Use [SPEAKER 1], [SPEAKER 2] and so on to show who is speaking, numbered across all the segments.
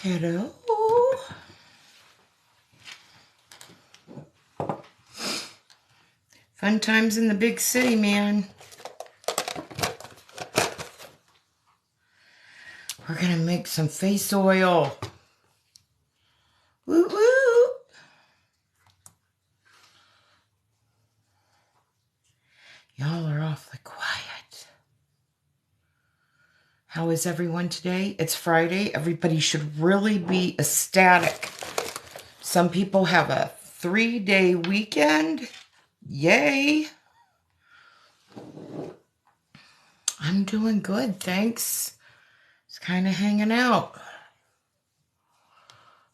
[SPEAKER 1] Hello. Fun times in the big city, man. We're gonna make some face oil. Woo woo. Y'all are awfully quiet. How is everyone today? It's Friday. Everybody should really be ecstatic. Some people have a 3-day weekend. Yay. I'm doing good, thanks. Just kind of hanging out.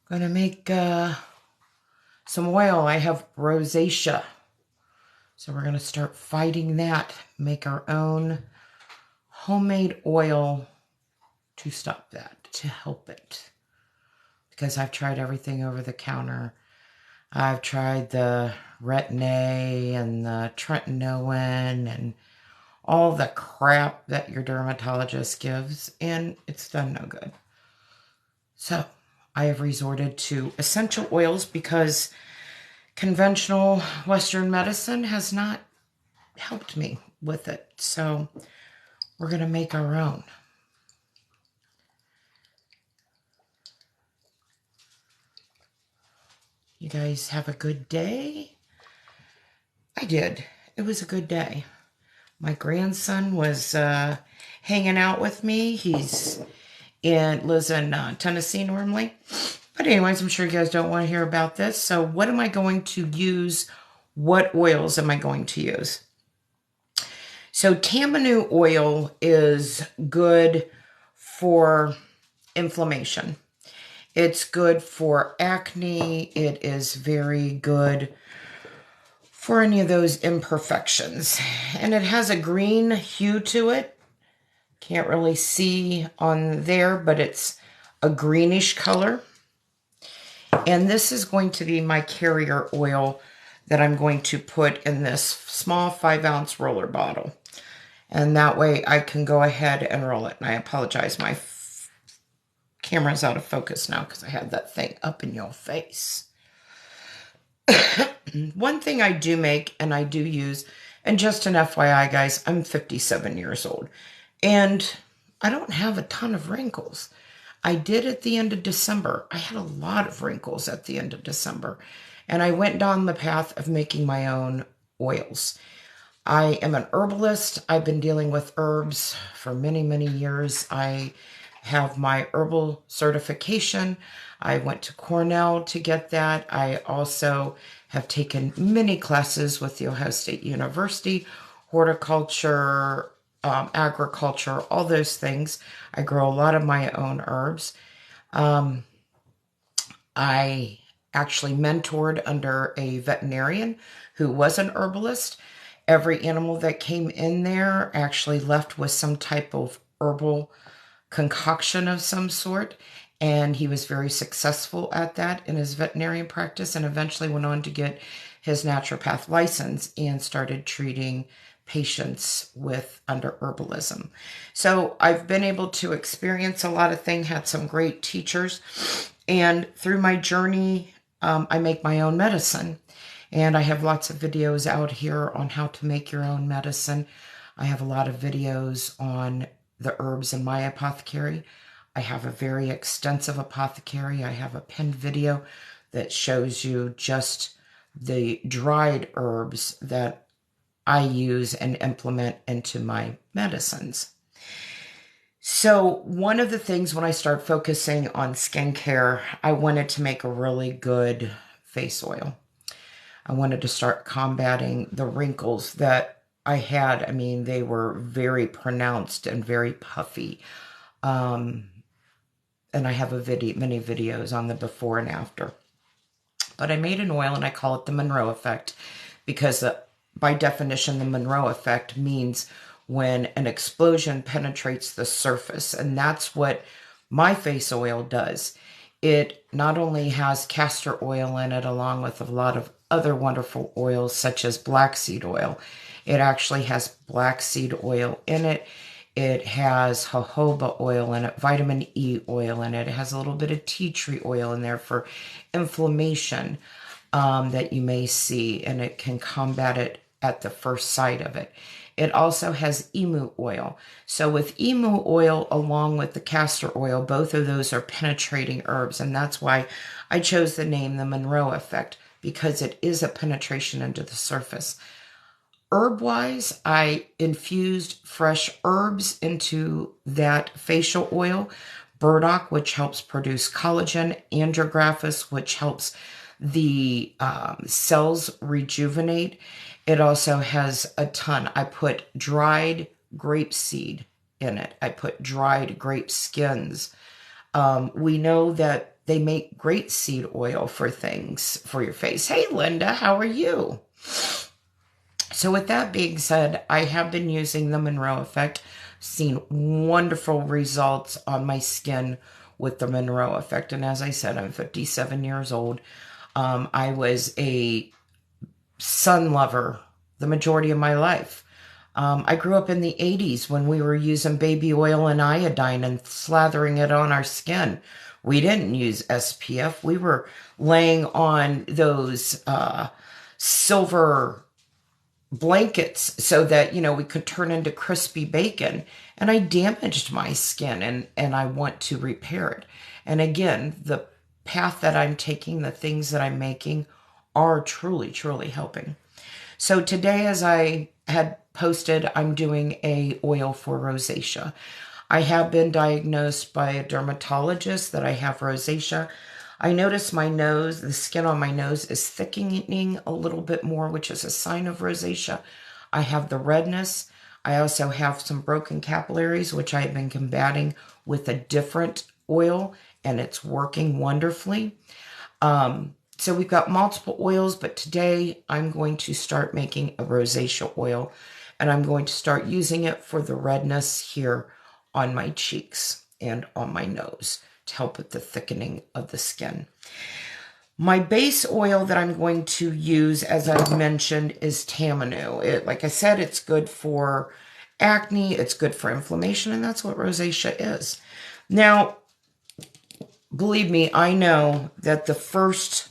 [SPEAKER 1] Gonna make some oil. I have rosacea. So we're gonna start fighting that. Make our own homemade oil to stop that, to help it. Because I've tried everything over the counter. I've tried the Retin-A and the tretinoin and all the crap that your dermatologist gives, and it's done no good. So I have resorted to essential oils because conventional Western medicine has not helped me with it. So we're going to make our own. You guys have a good day? I did. It was a good day. My grandson was hanging out with me. Lives in Tennessee normally. But anyways, I'm sure you guys don't want to hear about this. So what am I going to use? What oils am I going to use? So tamanu oil is good for inflammation. It's good for acne. It is very good for any of those imperfections. And it has a green hue to it. Can't really see on there, but it's a greenish color. And this is going to be my carrier oil that I'm going to put in this small 5-ounce roller bottle. And that way I can go ahead and roll it. And I apologize, my camera's out of focus now because I had that thing up in your face. One thing I do make and I do use, and just an FYI, guys, I'm 57 years old. And I don't have a ton of wrinkles. I did at the end of December. I had a lot of wrinkles at the end of December. And I went down the path of making my own oils. I am an herbalist. I've been dealing with herbs for many, many years. I have my herbal certification. I went to Cornell to get that. I also have taken many classes with the Ohio State University, horticulture, agriculture, all those things. I grow a lot of my own herbs. I actually mentored under a veterinarian who was an herbalist. Every animal that came in there actually left with some type of herbal concoction of some sort, and he was very successful at that in his veterinarian practice, and eventually went on to get his naturopath license and started treating patients under herbalism. So I've been able to experience a lot of things, had some great teachers, and through my journey, I make my own medicine. And I have lots of videos out here on how to make your own medicine. I have a lot of videos on the herbs in my apothecary. I have a very extensive apothecary. I have a pinned video that shows you just the dried herbs that I use and implement into my medicines. So one of the things when I start focusing on skincare, I wanted to make a really good face oil. I wanted to start combating the wrinkles that I had. I mean, they were very pronounced and very puffy. And I have many videos on the before and after. But I made an oil and I call it the Monroe effect because by definition, the Monroe effect means when an explosion penetrates the surface. And that's what my face oil does. It not only has castor oil in it along with a lot of other wonderful oils such as black seed oil. It actually has black seed oil in it. It has jojoba oil in it, vitamin E oil in it. It has a little bit of tea tree oil in there for inflammation that you may see, and it can combat it at the first sight of it. It also has emu oil. So with emu oil along with the castor oil, both of those are penetrating herbs, and that's why I chose the name the Monroe effect, because it is a penetration into the surface. Herb-wise, I infused fresh herbs into that facial oil. Burdock, which helps produce collagen. Andrographis, which helps the cells rejuvenate. It also has a ton. I put dried grape seed in it. I put dried grape skins. We know that they make great seed oil for things for your face. Hey, Linda, how are you? So with that being said, I have been using the Monroe effect, seen wonderful results on my skin with the Monroe effect. And as I said, I'm 57 years old. I was a sun lover the majority of my life. I grew up in the 80s when we were using baby oil and iodine and slathering it on our skin. We didn't use SPF. We were laying on those silver blankets so that, you know, we could turn into crispy bacon. And I damaged my skin, and I want to repair it. And again, the path that I'm taking, the things that I'm making are truly, truly helping. So today, as I had posted, I'm doing a oil for rosacea. I have been diagnosed by a dermatologist that I have rosacea. I notice my nose, the skin on my nose is thickening a little bit more, which is a sign of rosacea. I have the redness. I also have some broken capillaries, which I have been combating with a different oil, and it's working wonderfully. So we've got multiple oils, but today I'm going to start making a rosacea oil, and I'm going to start using it for the redness here on my cheeks and on my nose to help with the thickening of the skin. My base oil that I'm going to use, as I've mentioned, is Tamanu. Like I said, it's good for acne, it's good for inflammation, and that's what rosacea is. Now, believe me, I know that the first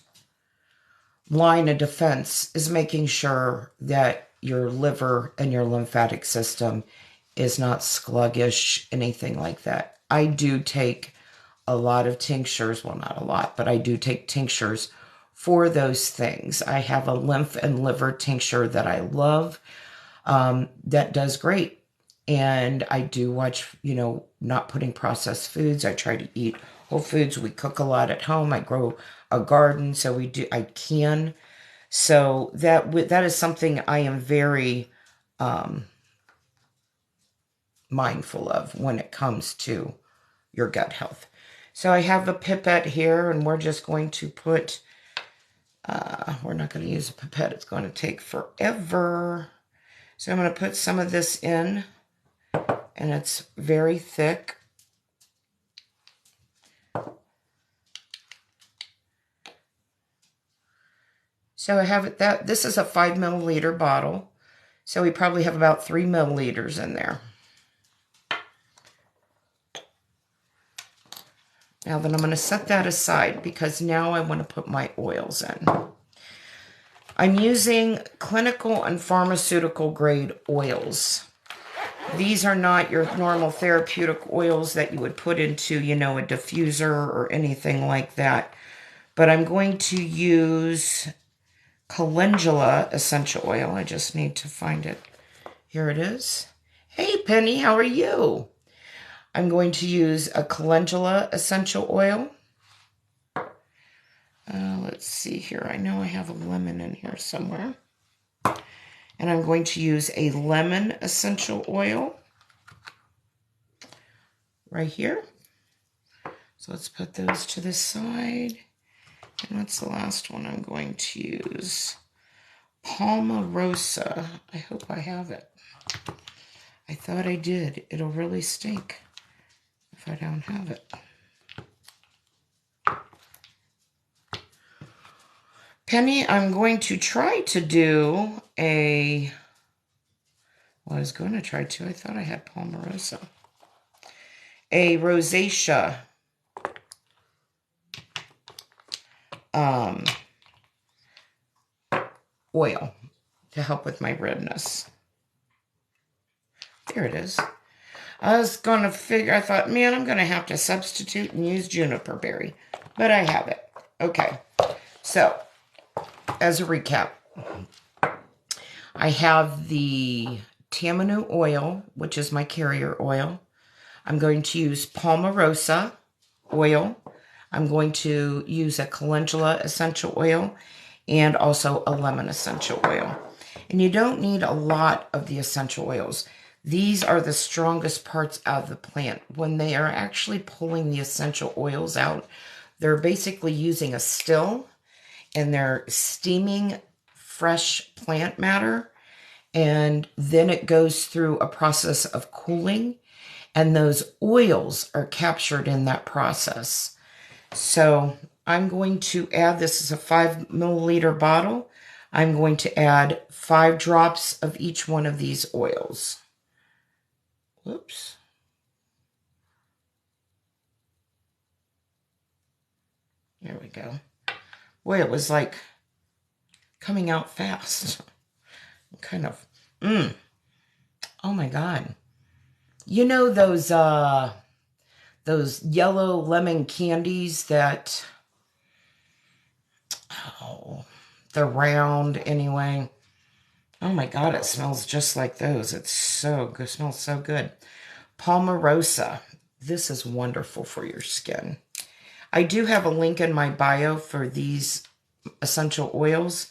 [SPEAKER 1] line of defense is making sure that your liver and your lymphatic system is not sluggish, anything like that. I do take a lot of tinctures, well, not a lot, but I do take tinctures for those things. I have a lymph and liver tincture that I love that does great. And I do watch, you know, not putting processed foods. I try to eat whole foods. We cook a lot at home. I grow a garden, so I can. So that is something I am very mindful of when it comes to your gut health. So I have a pipette here, and we're just going to put, we're not going to use a pipette. It's going to take forever. So I'm going to put some of this in, and it's very thick. So I have it that, this is a 5 milliliter bottle. So we probably have about 3 milliliters in there. Now then I'm going to set that aside because now I want to put my oils in. I'm using clinical and pharmaceutical grade oils. These are not your normal therapeutic oils that you would put into, you know, a diffuser or anything like that. But I'm going to use calendula essential oil. I just need to find it. Here it is. Hey, Penny, how are you? I'm going to use a calendula essential oil. Let's see here. I know I have a lemon in here somewhere. And I'm going to use a lemon essential oil right here. So let's put those to the side. And what's the last one I'm going to use? Palmarosa. I hope I have it. I thought I did. It'll really stink if I don't have it. Penny, I'm going to try to do a Well, I was going to try to. I thought I had Palmarosa. A Rosacea oil to help with my redness. There it is. I was going to figure, I thought, man, I'm going to have to substitute and use juniper berry. But I have it. Okay. So, as a recap, I have the Tamanu oil, which is my carrier oil. I'm going to use Palmarosa oil. I'm going to use a calendula essential oil and also a lemon essential oil. And you don't need a lot of the essential oils. These are the strongest parts of the plant. When they are actually pulling the essential oils out, they're basically using a still and they're steaming fresh plant matter. And then it goes through a process of cooling, and those oils are captured in that process. So I'm going to add, this is a 5 milliliter bottle. I'm going to add 5 drops of each one of these oils. Whoops. There we go. Boy, it was like coming out fast. Kind of, oh my God. You know those yellow lemon candies that, oh, they're round anyway. Oh my God, it smells just like those. It's so good, smells so good. Palmarosa, this is wonderful for your skin. I do have a link in my bio for these essential oils.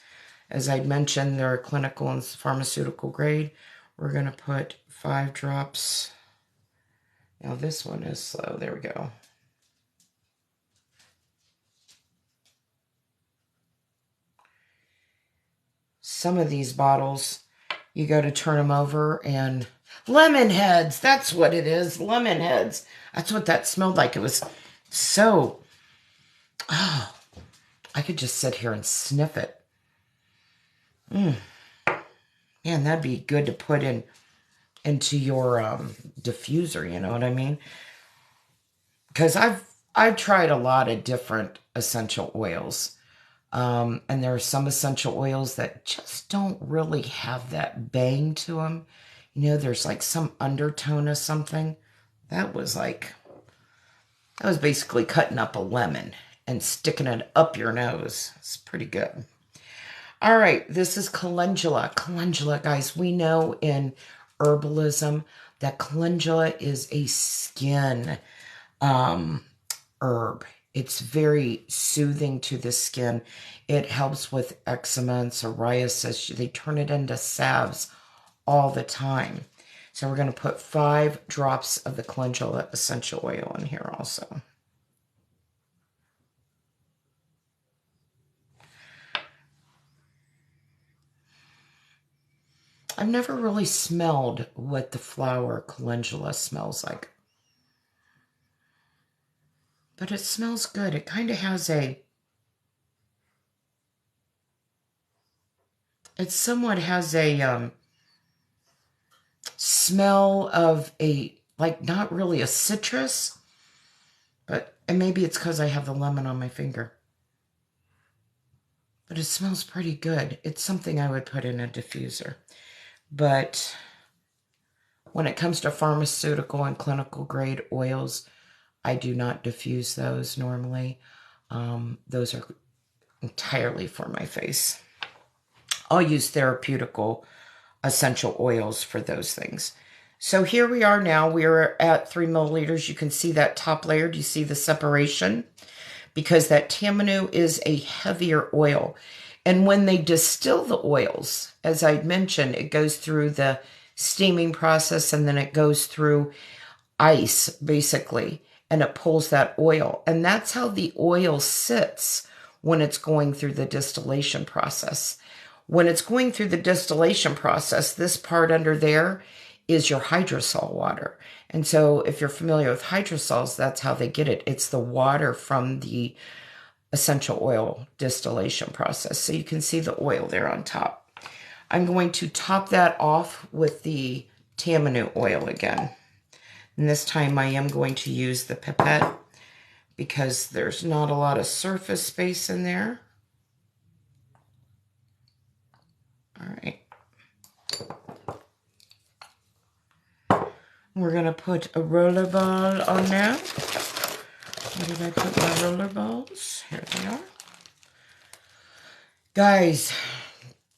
[SPEAKER 1] As I mentioned, they're clinical and pharmaceutical grade. We're going to put 5 drops. Now this one is slow. There we go. Some of these bottles, you go to turn them over and lemon heads. That's what it is. Lemon heads. That's what that smelled like. It was so, oh, I could just sit here and sniff it. Man, that'd be good to put into your diffuser, you know what I mean? Because I've tried a lot of different essential oils. And there are some essential oils that just don't really have that bang to them. You know, there's like some undertone of something. That was basically cutting up a lemon and sticking it up your nose. It's pretty good. All right, this is calendula. Calendula, guys, we know in herbalism that calendula is a skin herb. It's very soothing to the skin. It helps with eczema and psoriasis. They turn it into salves all the time. So we're going to put 5 drops of the calendula essential oil in here also. I've never really smelled what the flower calendula smells like. But it smells good. It kind of has it somewhat has a smell of like not really a citrus, and maybe it's because I have the lemon on my finger. But it smells pretty good. It's something I would put in a diffuser. But when it comes to pharmaceutical and clinical grade oils, I do not diffuse those normally. Those are entirely for my face. I'll use therapeutical essential oils for those things. So here we are now. We are at 3 milliliters. You can see that top layer. Do you see the separation? Because that Tamanu is a heavier oil. And when they distill the oils, as I mentioned, it goes through the steaming process and then it goes through ice, basically, and it pulls that oil. And that's how the oil sits when it's going through the distillation process. When it's going through the distillation process, this part under there is your hydrosol water. And so if you're familiar with hydrosols, that's how they get it. It's the water from the essential oil distillation process. So you can see the oil there on top. I'm going to top that off with the Tamanu oil again. And this time I am going to use the pipette because there's not a lot of surface space in there. All right. We're going to put a roller ball on there. Where did I put my roller balls? Here they are. Guys,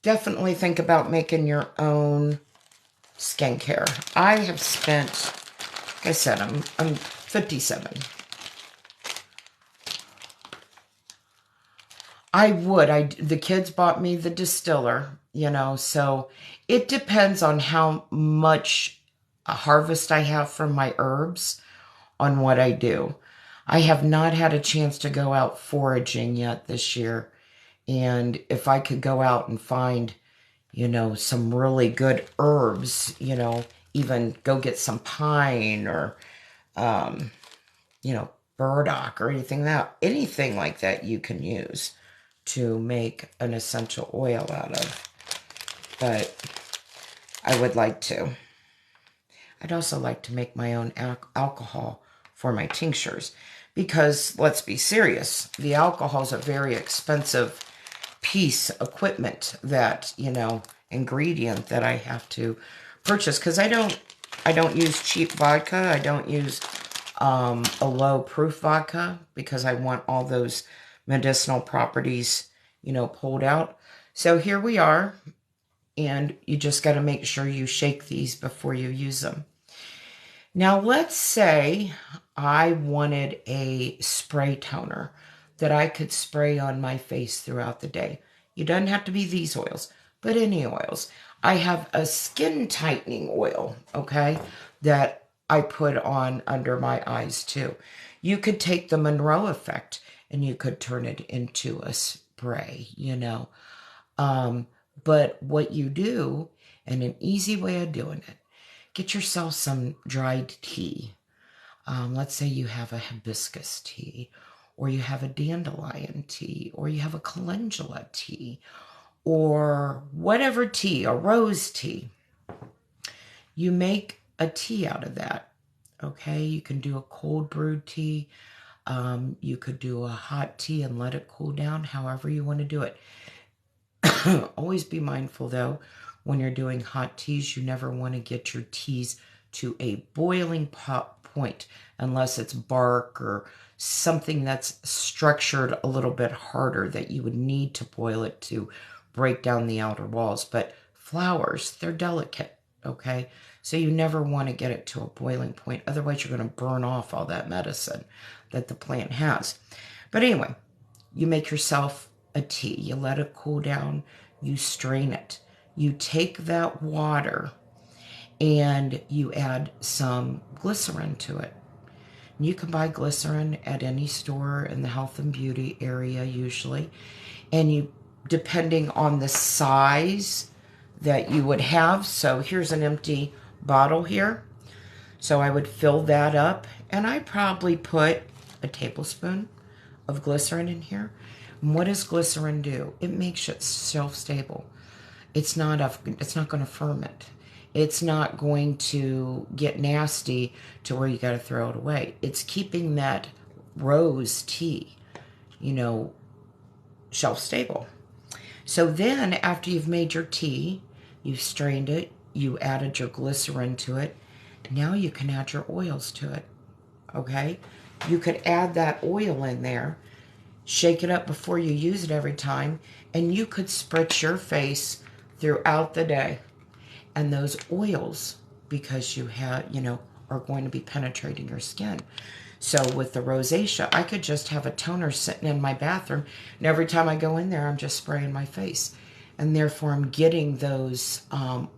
[SPEAKER 1] definitely think about making your own skincare. I have spent, like I said, I'm 57. The kids bought me the distiller, you know, so it depends on how much a harvest I have from my herbs on what I do. I have not had a chance to go out foraging yet this year. And if I could go out and find, you know, some really good herbs, you know, even go get some pine or, you know, burdock or anything like that you can use to make an essential oil out of. But I would like to. I'd also like to make my own alcohol for my tinctures because, let's be serious, the alcohol is a very expensive equipment that, you know, ingredient that I have to purchase because I don't use cheap vodka. I don't use a low proof vodka because I want all those medicinal properties, you know, pulled out. So here we are, and you just got to make sure you shake these before you use them. Now let's say I wanted a spray toner that I could spray on my face throughout the day. You don't have to be these oils, but any oils. I have a skin tightening oil, okay, that I put on under my eyes too. You could take the Monroe effect and you could turn it into a spray, you know. But what you do, and an easy way of doing it, get yourself some dried tea. Let's say you have a hibiscus tea, or you have a dandelion tea, or you have a calendula tea, or whatever tea, a rose tea. You make a tea out of that, okay? You can do a cold brewed tea. You could do a hot tea and let it cool down, however you want to do it. Always be mindful, though, when you're doing hot teas, you never want to get your teas to a boiling point unless it's bark or something that's structured a little bit harder that you would need to boil it to break down the outer walls. But flowers, they're delicate, okay? So you never want to get it to a boiling point. Otherwise, you're going to burn off all that medicine that the plant has. But anyway, you make yourself a tea. You let it cool down. You strain it. You take that water and you add some glycerin to it. You can buy glycerin at any store in the health and beauty area usually. And you, depending on the size that you would have, so here's an empty bottle here. So I would fill that up and I probably put a tablespoon of glycerin in here. And what does glycerin do? It makes it shelf-stable. It's not going to ferment. It's not going to get nasty to where you got to throw it away. It's keeping that rose tea, you know, shelf-stable. So then after you've made your tea, you've strained it, you added your glycerin to it, now you can add your oils to it, okay? You could add that oil in there, shake it up before you use it every time, and you could spritz your face throughout the day. And those oils, because you have, you know, are going to be penetrating your skin. So with the rosacea, I could just have a toner sitting in my bathroom, and every time I go in there, I'm just spraying my face. And therefore, I'm getting those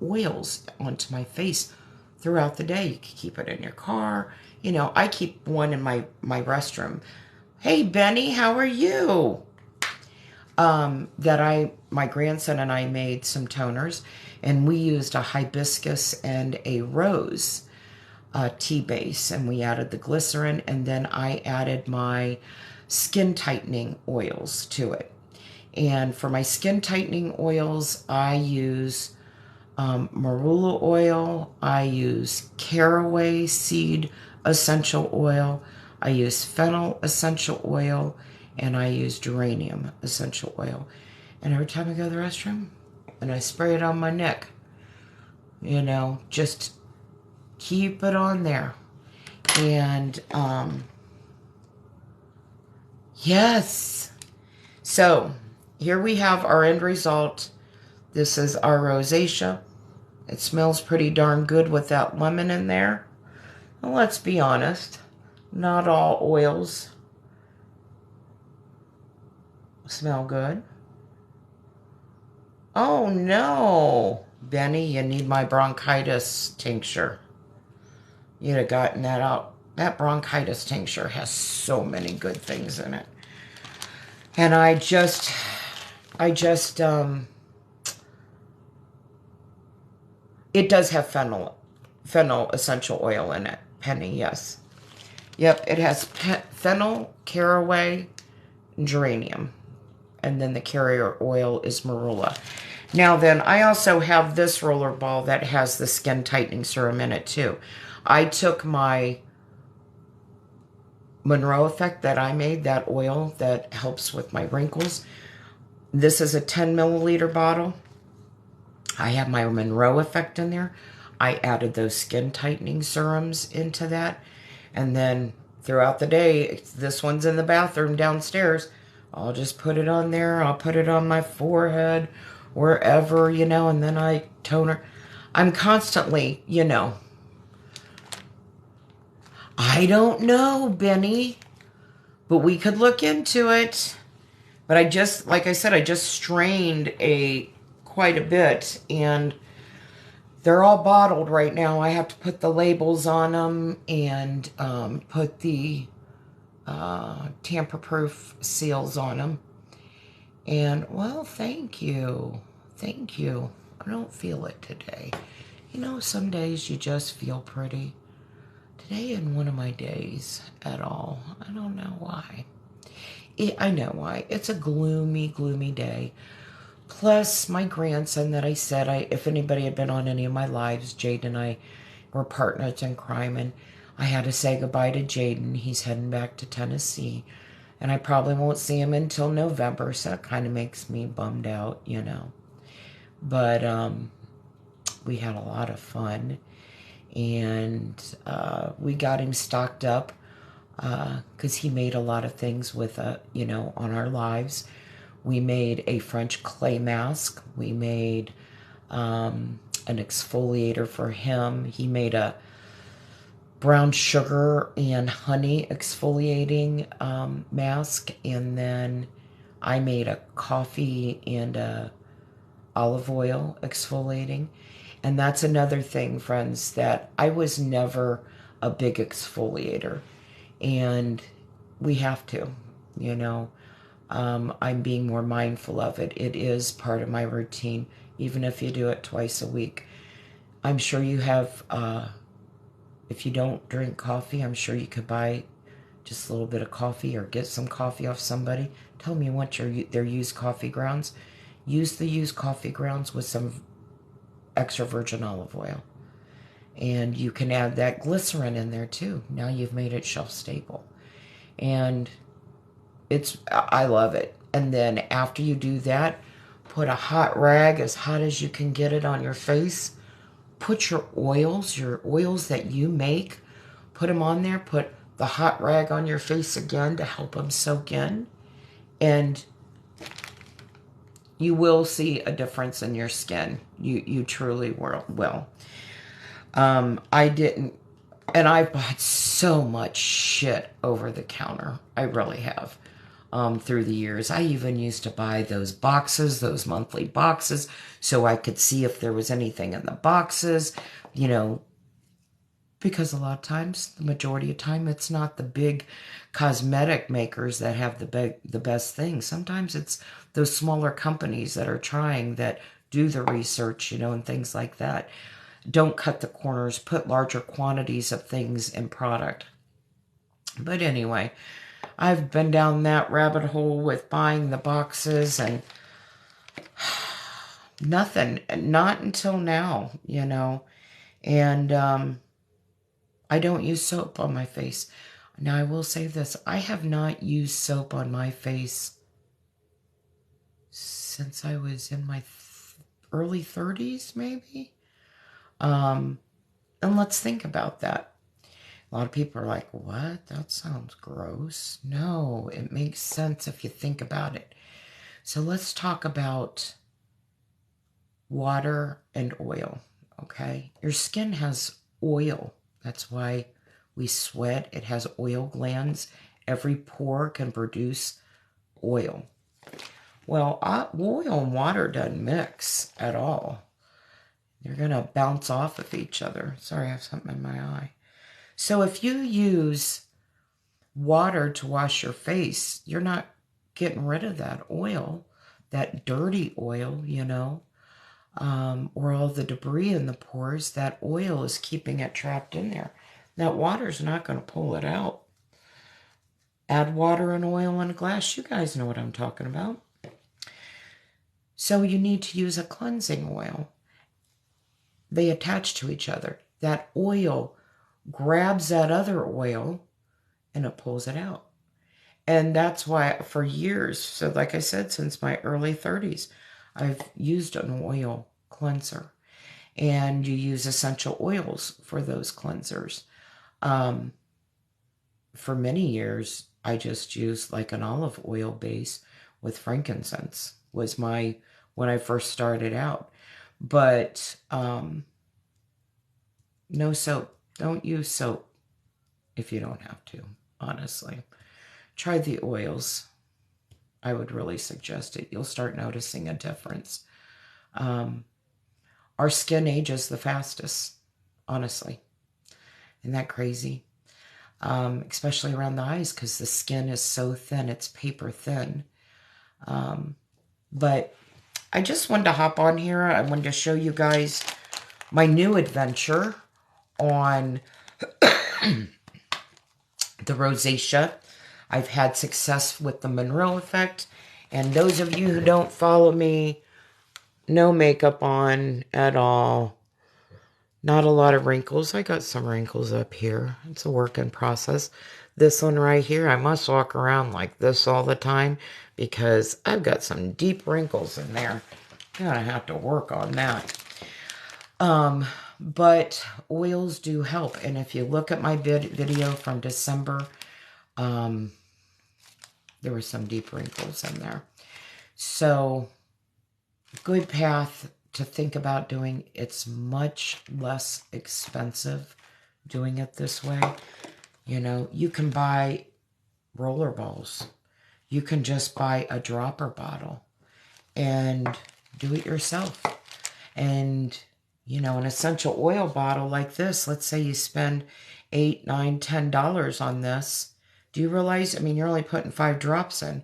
[SPEAKER 1] oils onto my face throughout the day. You can keep it in your car. You know, I keep one in my restroom. Hey, Benny, how are you? My grandson and I made some toners, and we used a hibiscus and a rose tea base, and we added the glycerin, and then I added my skin tightening oils to it. And for my skin tightening oils, I use marula oil. I use caraway seed essential oil. I use fennel essential oil. And I use geranium essential oil. And every time I go to the restroom, and I spray it on my neck, you know, just keep it on there. And yes. So here we have our end result. This is our rosacea. It smells pretty darn good with that lemon in there. Well, let's be honest. Not all oils smell good. Oh no, Benny, you need my bronchitis tincture. You'd have gotten that out. That bronchitis tincture has so many good things in it. And it does have fennel essential oil in it. Penny, yes. Yep, it has fennel, caraway, and geranium. And then the carrier oil is marula. Now then, I also have this roller ball that has the skin tightening serum in it too. I took my Monroe Effect that I made, that oil that helps with my wrinkles. This is a 10 milliliter bottle. I have my Monroe Effect in there. I added those skin tightening serums into that. And then throughout the day, this one's in the bathroom downstairs. I'll just put it on there. I'll put it on my forehead, wherever, you know, and then I toner. I'm constantly, you know. I don't know, Benny, but we could look into it. But I just, like I said, I just strained quite a bit, and they're all bottled right now. I have to put the labels on them and put the tamper-proof seals on them. And, well, thank you. Thank you. I don't feel it today. You know, some days you just feel pretty. Today isn't one of my days at all. I don't know why. I know why. It's a gloomy, gloomy day. Plus, my grandson that I said, if anybody had been on any of my lives, Jade and I were partners in crime, and I had to say goodbye to Jaden. He's heading back to Tennessee, and I probably won't see him until November, so that kind of makes me bummed out, you know. But we had a lot of fun, and we got him stocked up because he made a lot of things with, you know, on our lives. We made a French clay mask. We made an exfoliator for him. He made a brown sugar and honey exfoliating mask. And then I made a coffee and a olive oil exfoliating. And that's another thing, friends, that I was never a big exfoliator. And we have to, you know. I'm being more mindful of it. It is part of my routine, even if you do it twice a week. I'm sure you have, if you don't drink coffee, I'm sure you could buy just a little bit of coffee or get some coffee off somebody. Tell them you want their used coffee grounds. Use the used coffee grounds with some extra virgin olive oil. And you can add that glycerin in there too. Now you've made it shelf stable. And I love it. And then after you do that, put a hot rag, as hot as you can get it, on your face. Put your oils that you make, put them on there. Put the hot rag on your face again to help them soak in. And you will see a difference in your skin. You truly will. I didn't, and I bought so much shit over the counter. I really have. Through the years. I even used to buy those boxes, those monthly boxes, so I could see if there was anything in the boxes, you know, because a lot of times, the majority of time, it's not the big cosmetic makers that have the best things. Sometimes it's those smaller companies that are trying, that do the research, you know, and things like that. Don't cut the corners, put larger quantities of things in product. But anyway, I've been down that rabbit hole with buying the boxes and nothing, not until now, you know. And I don't use soap on my face. Now, I will say this. I have not used soap on my face since I was in my early 30s, maybe. And let's think about that. A lot of people are like, what? That sounds gross. No, it makes sense if you think about it. So let's talk about water and oil, okay? Your skin has oil. That's why we sweat. It has oil glands. Every pore can produce oil. Well, oil and water doesn't mix at all. They're going to bounce off of each other. Sorry, I have something in my eye. So if you use water to wash your face, you're not getting rid of that oil, that dirty oil, you know, or all the debris in the pores. That oil is keeping it trapped in there. That water's not going to pull it out. Add water and oil in a glass. You guys know what I'm talking about. So you need to use a cleansing oil. They attach to each other. That oil grabs that other oil and it pulls it out. And that's why for years, so like I said, since my early 30s, I've used an oil cleanser. And you use essential oils for those cleansers. For many years, I just used like an olive oil base with frankincense was my, when I first started out. But no soap. Don't use soap if you don't have to, honestly. Try the oils. I would really suggest it. You'll start noticing a difference. Our skin ages the fastest, honestly. Isn't that crazy? Especially around the eyes because the skin is so thin. It's paper thin. But I just wanted to hop on here. I wanted to show you guys my new adventure on the rosacea. I've had success with the Monroe effect. And those of you who don't follow me, no makeup on at all. Not a lot of wrinkles. I got some wrinkles up here. It's a work in process. This one right here, I must walk around like this all the time because I've got some deep wrinkles in there. Gonna have to work on that. But oils do help. And if you look at my video from December, there were some deep wrinkles in there. So, good path to think about doing. It's much less expensive doing it this way. You know, you can buy roller balls. You can just buy a dropper bottle and do it yourself. And, you know, an essential oil bottle like this, let's say you spend $8, $9, $10 on this. Do you realize, I mean, you're only putting 5 drops in.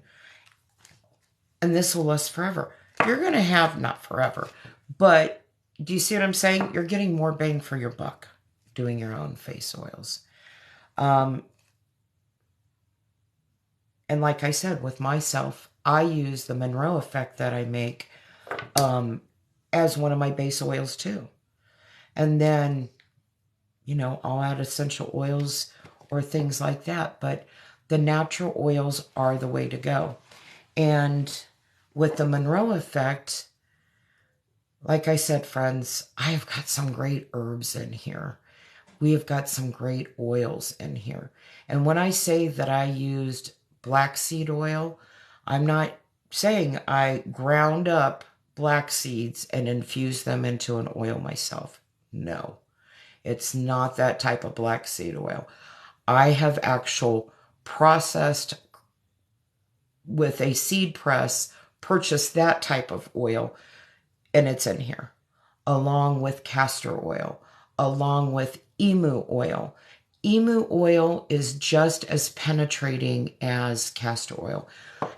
[SPEAKER 1] And this will last forever. You're going to have, not forever, but do you see what I'm saying? You're getting more bang for your buck doing your own face oils. And like I said, with myself, I use the Monroe effect that I make as one of my base oils too. And then, you know, I'll add essential oils or things like that. But the natural oils are the way to go. And with the Monroe effect, like I said, friends, I have got some great herbs in here. We have got some great oils in here. And when I say that I used black seed oil, I'm not saying I ground up black seeds and infused them into an oil myself. No, it's not that type of black seed oil. I have actual processed with a seed press, purchased that type of oil, and it's in here, along with castor oil, along with emu oil. Emu oil is just as penetrating as castor oil.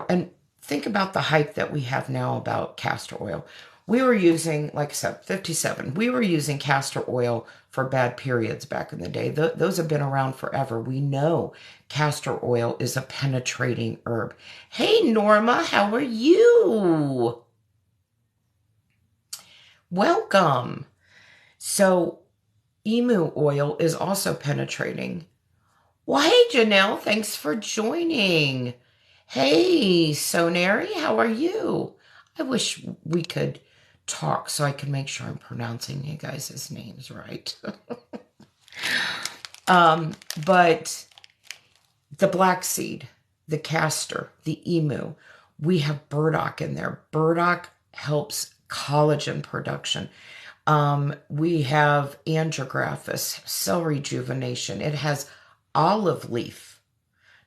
[SPEAKER 1] And think about the hype that we have now about castor oil. We were using, like I said, 57. We were using castor oil for bad periods back in the day. Those have been around forever. We know castor oil is a penetrating herb. Hey, Norma, how are you? Welcome. So, emu oil is also penetrating. Well, hey, Janelle, thanks for joining. Hey, Sonari, how are you? I wish we could talk so I can make sure I'm pronouncing you guys' names right. But the black seed, the castor, the emu, we have burdock in there. Burdock helps collagen production. We have andrographis, cell rejuvenation. It has olive leaf,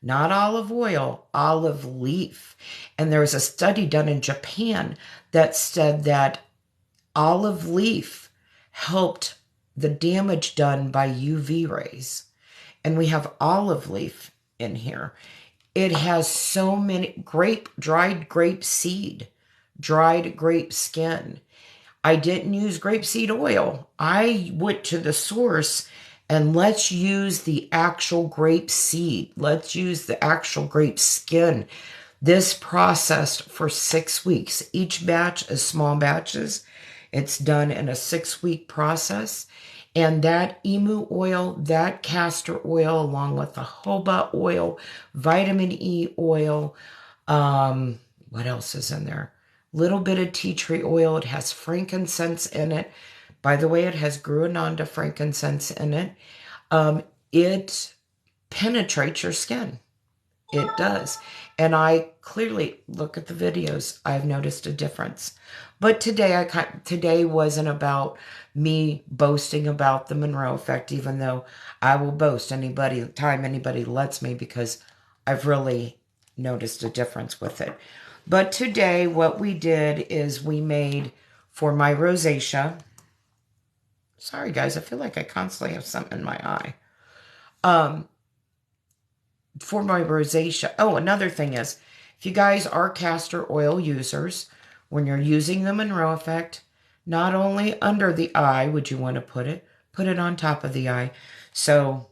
[SPEAKER 1] not olive oil, olive leaf. And there was a study done in Japan that said that olive leaf helped the damage done by UV rays. And we have olive leaf in here. It has so many dried grape seed, dried grape skin. I didn't use grapeseed oil. I went to the source and let's use the actual grape seed. Let's use the actual grape skin. This processed for 6 weeks. Each batch is small batches. It's done in a 6-week process. And that emu oil, that castor oil, along with the jojoba oil, vitamin E oil, what else is in there? Little bit of tea tree oil. It has frankincense in it. By the way, it has Gruinanda frankincense in it. It penetrates your skin. It does. And I clearly look at the videos. I've noticed a difference. But today wasn't about me boasting about the Monroe effect, even though I will boast time anybody lets me, because I've really noticed a difference with it. But today what we did is we made, for my rosacea, sorry guys, I feel like I constantly have something in my eye. For my rosacea, oh, another thing is, if you guys are castor oil users, when you're using the Monroe effect, not only under the eye would you want to put it on top of the eye. So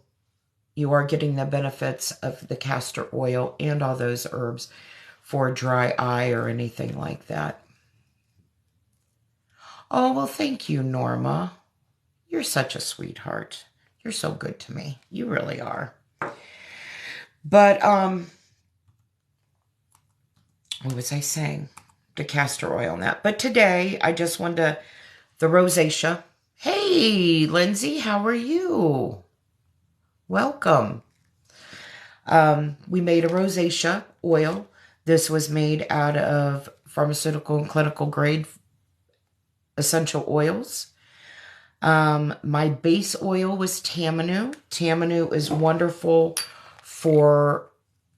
[SPEAKER 1] you are getting the benefits of the castor oil and all those herbs for dry eye or anything like that. Oh, well, thank you, Norma. You're such a sweetheart. You're so good to me. You really are. But, what was I saying? The castor oil and that. But today, I just wanted to, the rosacea. Hey, Lindsay, how are you? Welcome. We made a rosacea oil. This was made out of pharmaceutical and clinical grade essential oils. My base oil was Tamanu. Tamanu is wonderful for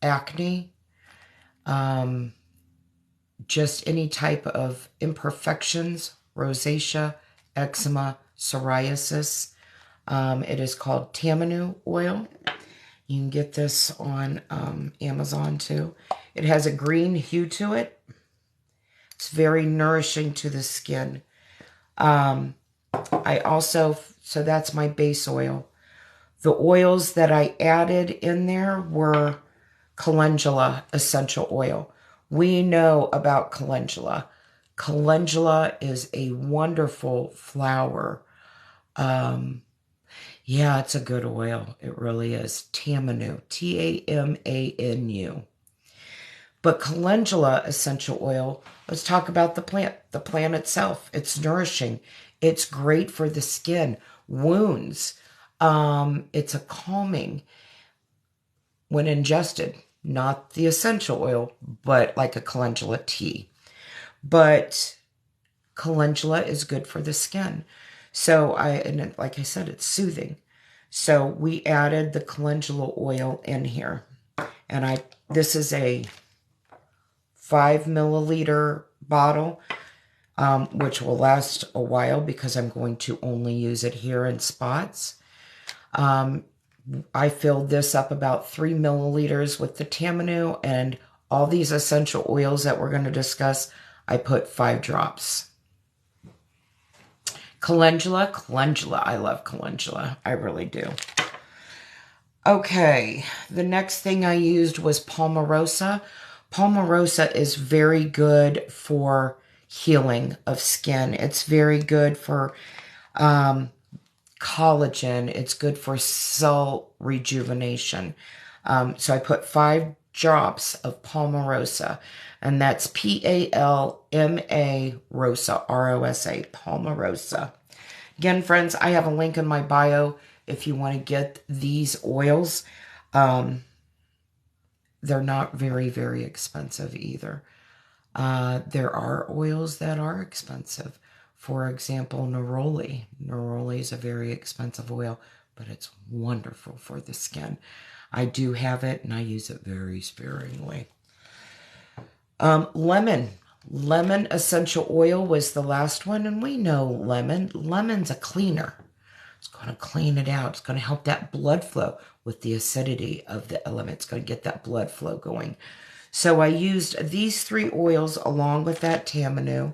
[SPEAKER 1] acne, just any type of imperfections, rosacea, eczema, psoriasis. It is called Tamanu oil. You can get this on Amazon too. It has a green hue to it. It's very nourishing to the skin. I also, so that's my base oil. The oils that I added in there were calendula essential oil. We know about calendula. Calendula is a wonderful flower. Yeah, it's a good oil. It really is. Tamanu, Tamanu. But calendula essential oil, let's talk about the plant. The plant itself, it's nourishing. It's great for the skin, wounds. It's a calming when ingested, not the essential oil, but like a calendula tea. But calendula is good for the skin. So like I said, it's soothing. So we added the calendula oil in here. And this is a 5 milliliter bottle, which will last a while because I'm going to only use it here in spots. I filled this up about 3 milliliters with the Tamanu, and all these essential oils that we're going to discuss, I put 5 drops. Calendula. I love calendula. I really do. Okay, the next thing I used was Palmarosa. Palmarosa is very good for healing of skin. It's very good for collagen. It's good for cell rejuvenation. So I put 5 drops of Palmarosa, and that's Palma Rosa, Rosa, Palmarosa. Again, friends, I have a link in my bio if you want to get these oils. They're not very, very expensive either. There are oils that are expensive. For example, neroli. Neroli is a very expensive oil, but it's wonderful for the skin. I do have it, and I use it very sparingly. Lemon. Lemon essential oil was the last one, and we know lemon. Lemon's a cleaner. It's going to clean it out. It's going to help that blood flow with the acidity of the element. It's going to get that blood flow going. So I used these 3 oils along with that Tamanu.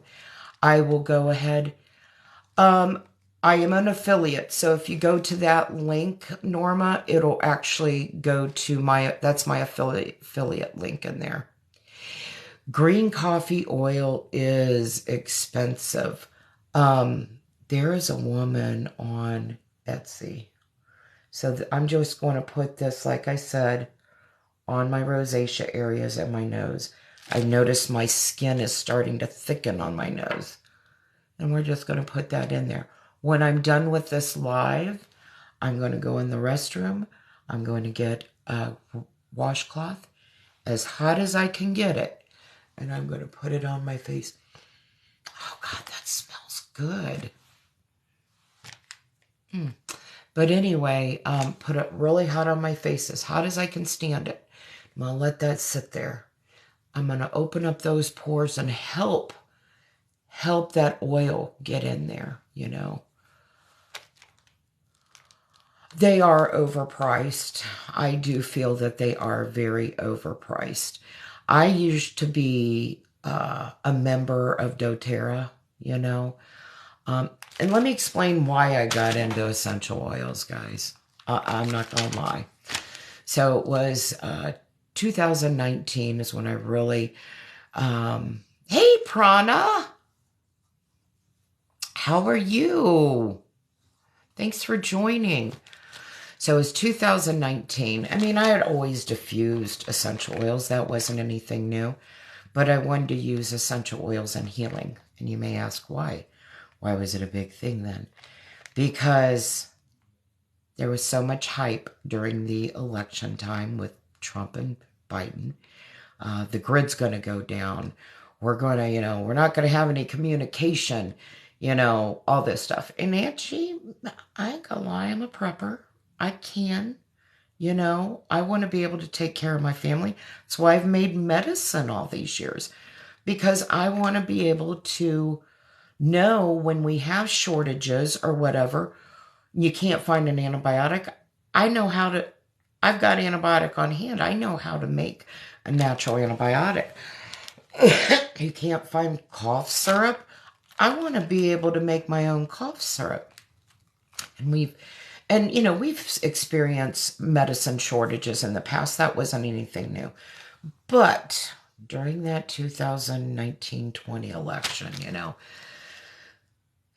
[SPEAKER 1] I will go ahead. I am an affiliate, so if you go to that link, Norma, it'll actually go to that's my affiliate link in there. Green coffee oil is expensive. There is a woman on Etsy. So I'm just going to put this, like I said, on my rosacea areas and my nose. I noticed my skin is starting to thicken on my nose. And we're just going to put that in there. When I'm done with this live, I'm going to go in the restroom. I'm going to get a washcloth as hot as I can get it. And I'm going to put it on my face. Oh, God, that smells good. But anyway, put it really hot on my face, as hot as I can stand it. I'm going to let that sit there. I'm going to open up those pores and help that oil get in there, you know. They are overpriced. I do feel that they are very overpriced. I used to be a member of doTERRA, you know. And let me explain why I got into essential oils, guys. I'm not going to lie. So it was 2019 is when I really... hey, Prana! How are you? Thanks for joining. So it was 2019. I mean, I had always diffused essential oils. That wasn't anything new. But I wanted to use essential oils in healing. And you may ask why. Why was it a big thing then? Because there was so much hype during the election time with Trump and Biden. The grid's going to go down. We're going to, we're not going to have any communication, all this stuff. And actually, I ain't going to lie, I'm a prepper. I can, I want to be able to take care of my family. That's why I've made medicine all these years. Because I want to be able to know when we have shortages or whatever, you can't find an antibiotic. I've got antibiotic on hand. I know how to make a natural antibiotic. You can't find cough syrup. I want to be able to make my own cough syrup. And we've experienced medicine shortages in the past. That wasn't anything new. But during that 2019-20 election,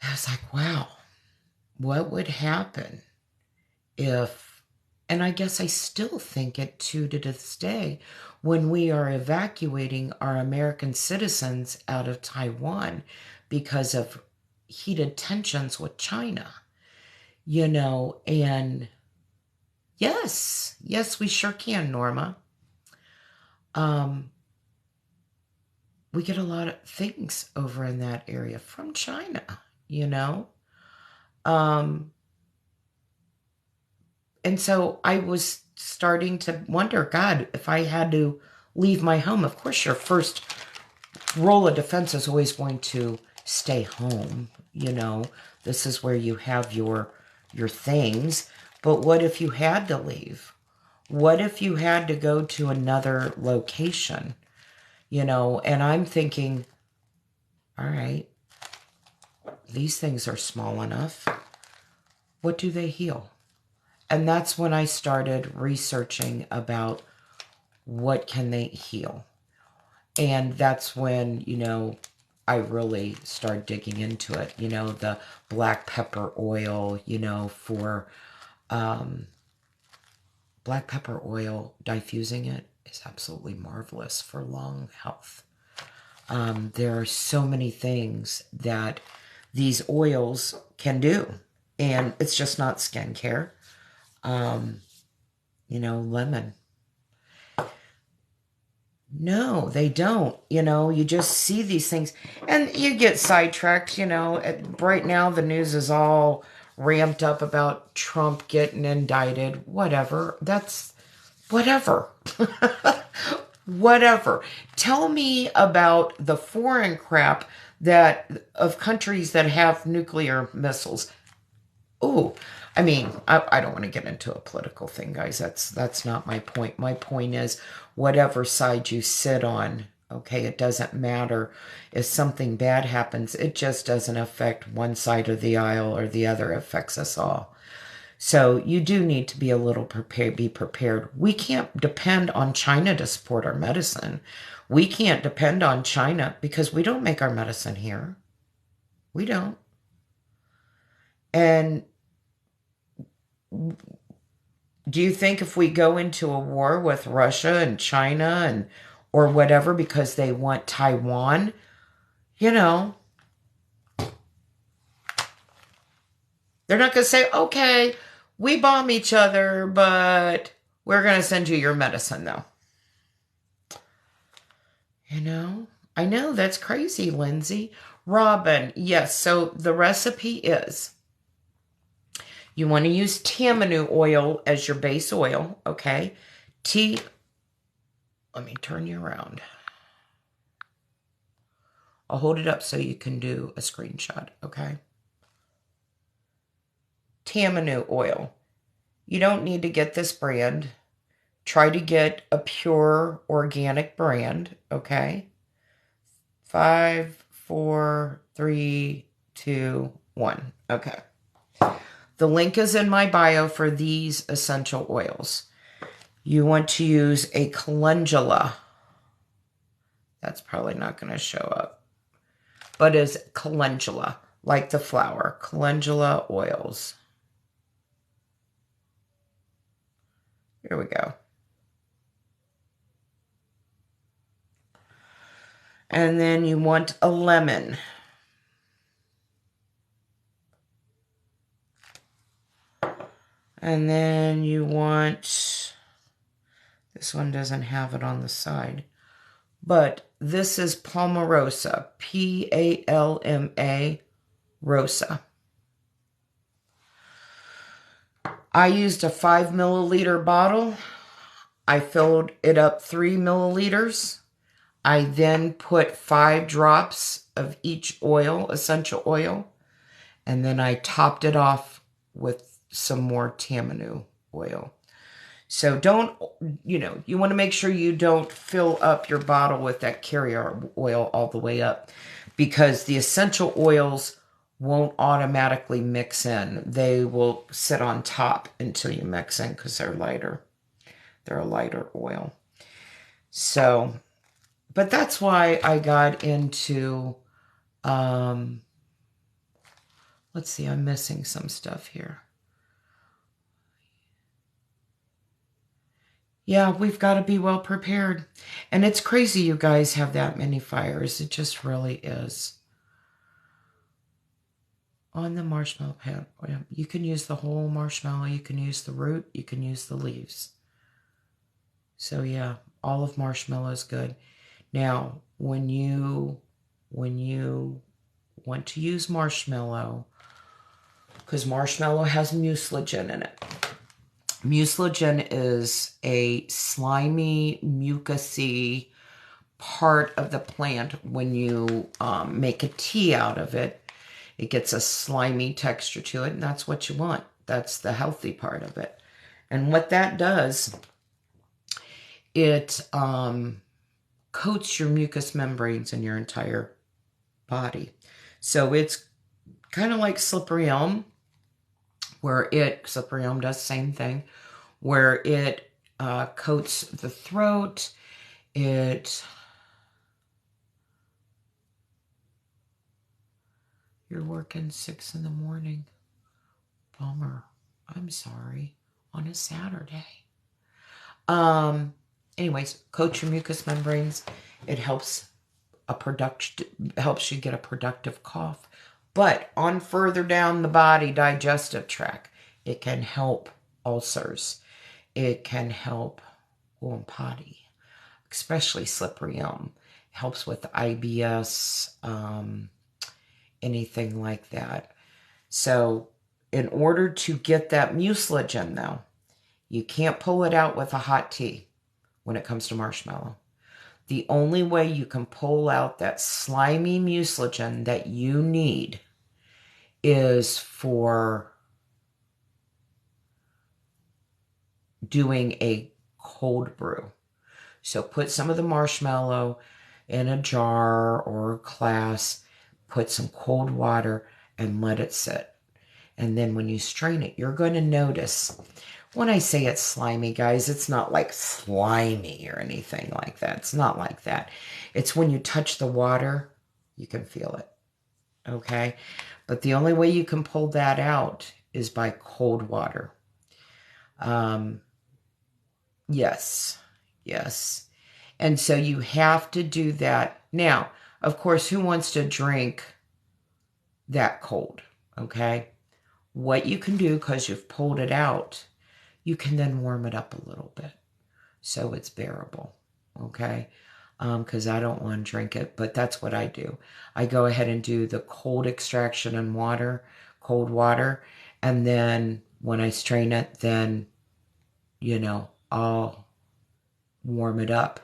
[SPEAKER 1] I was like, wow, what would happen if, and I guess I still think it too to this day, when we are evacuating our American citizens out of Taiwan because of heated tensions with China, and yes, we sure can, Norma. We get a lot of things over in that area from China, and so I was starting to wonder, God, if I had to leave my home, of course your first role of defense is always going to stay home. This is where you have your things. But what if you had to leave? What if you had to go to another location? And I'm thinking, all right, these things are small enough. What do they heal? And that's when I started researching about what can they heal. And that's when, I really started digging into it. The black pepper oil, for black pepper oil, diffusing it is absolutely marvelous for lung health. There are so many things that these oils can do. And it's just not skincare. Lemon. No, they don't. You just see these things and you get sidetracked. Right now the news is all ramped up about Trump getting indicted. Whatever. That's whatever. Whatever. Tell me about the foreign crap of countries that have nuclear missiles. Oh, I don't want to get into a political thing, guys. That's not my point. My point is whatever side you sit on, okay, it doesn't matter if something bad happens. It just doesn't affect one side of the aisle or the other. It affects us all. So you do need to be a little prepared, be prepared. We can't depend on China to support our medicine. We can't depend on China because we don't make our medicine here. We don't. And do you think if we go into a war with Russia and China or whatever because they want Taiwan, they're not going to say, okay, we bomb each other, but we're going to send you your medicine, though. I know that's crazy, Lindsay. Robin, yes, so the recipe is you want to use tamanu oil as your base oil, okay? Let me turn you around. I'll hold it up so you can do a screenshot, okay? Tamanu oil. You don't need to get this brand. Try to get a pure organic brand, okay? 5, 4, 3, 2, 1. Okay. The link is in my bio for these essential oils. You want to use a calendula. That's probably not going to show up. But it's calendula, like the flower. Calendula oils. Here we go. And then you want a lemon. And then you want, this one doesn't have it on the side, but this is Palmarosa, Palma Rosa. I used a 5 milliliter bottle. I filled it up 3 milliliters. I then put 5 drops of each oil, essential oil, and then I topped it off with some more tamanu oil. So you want to make sure you don't fill up your bottle with that carrier oil all the way up because the essential oils won't automatically mix in. They will sit on top until you mix in because they're lighter. They're a lighter oil. So, but that's why I got into, let's see, I'm missing some stuff here. Yeah, we've got to be well prepared. And it's crazy you guys have that many fires. It just really is. On the marshmallow pan, you can use the whole marshmallow. You can use the root. You can use the leaves. So yeah, all of marshmallow is good. Now, when you want to use marshmallow, because marshmallow has mucilage in it. Mucilage is a slimy, mucousy part of the plant. When you make a tea out of it, it gets a slimy texture to it, and that's what you want. That's the healthy part of it. And what that does, it coats your mucous membranes in your entire body. So it's kind of like slippery elm, where slippery elm does the same thing, where it coats the throat. You're working 6 in the morning. Bummer. I'm sorry. On a Saturday. Anyways, coat your mucous membranes. It helps helps you get a productive cough. But on further down the body, digestive tract, it can help ulcers. It can help warm potty, especially slippery elm. Helps with IBS, anything like that. So in order to get that mucilage though, you can't pull it out with a hot tea when it comes to marshmallow. The only way you can pull out that slimy mucilage that you need is for doing a cold brew. So put some of the marshmallow in a jar or a glass, put some cold water and let it sit. And then when you strain it, you're going to notice. When I say it's slimy, guys, it's not like slimy or anything like that. It's not like that. It's when you touch the water, you can feel it. Okay? But the only way you can pull that out is by cold water. Yes. Yes. And so you have to do that. Now, of course, who wants to drink that cold? Okay? What you can do, because you've pulled it out, you can then warm it up a little bit so it's bearable, okay? Because I don't want to drink it, but that's what I do. I go ahead and do the cold extraction in water, cold water, and then when I strain it, then, I'll warm it up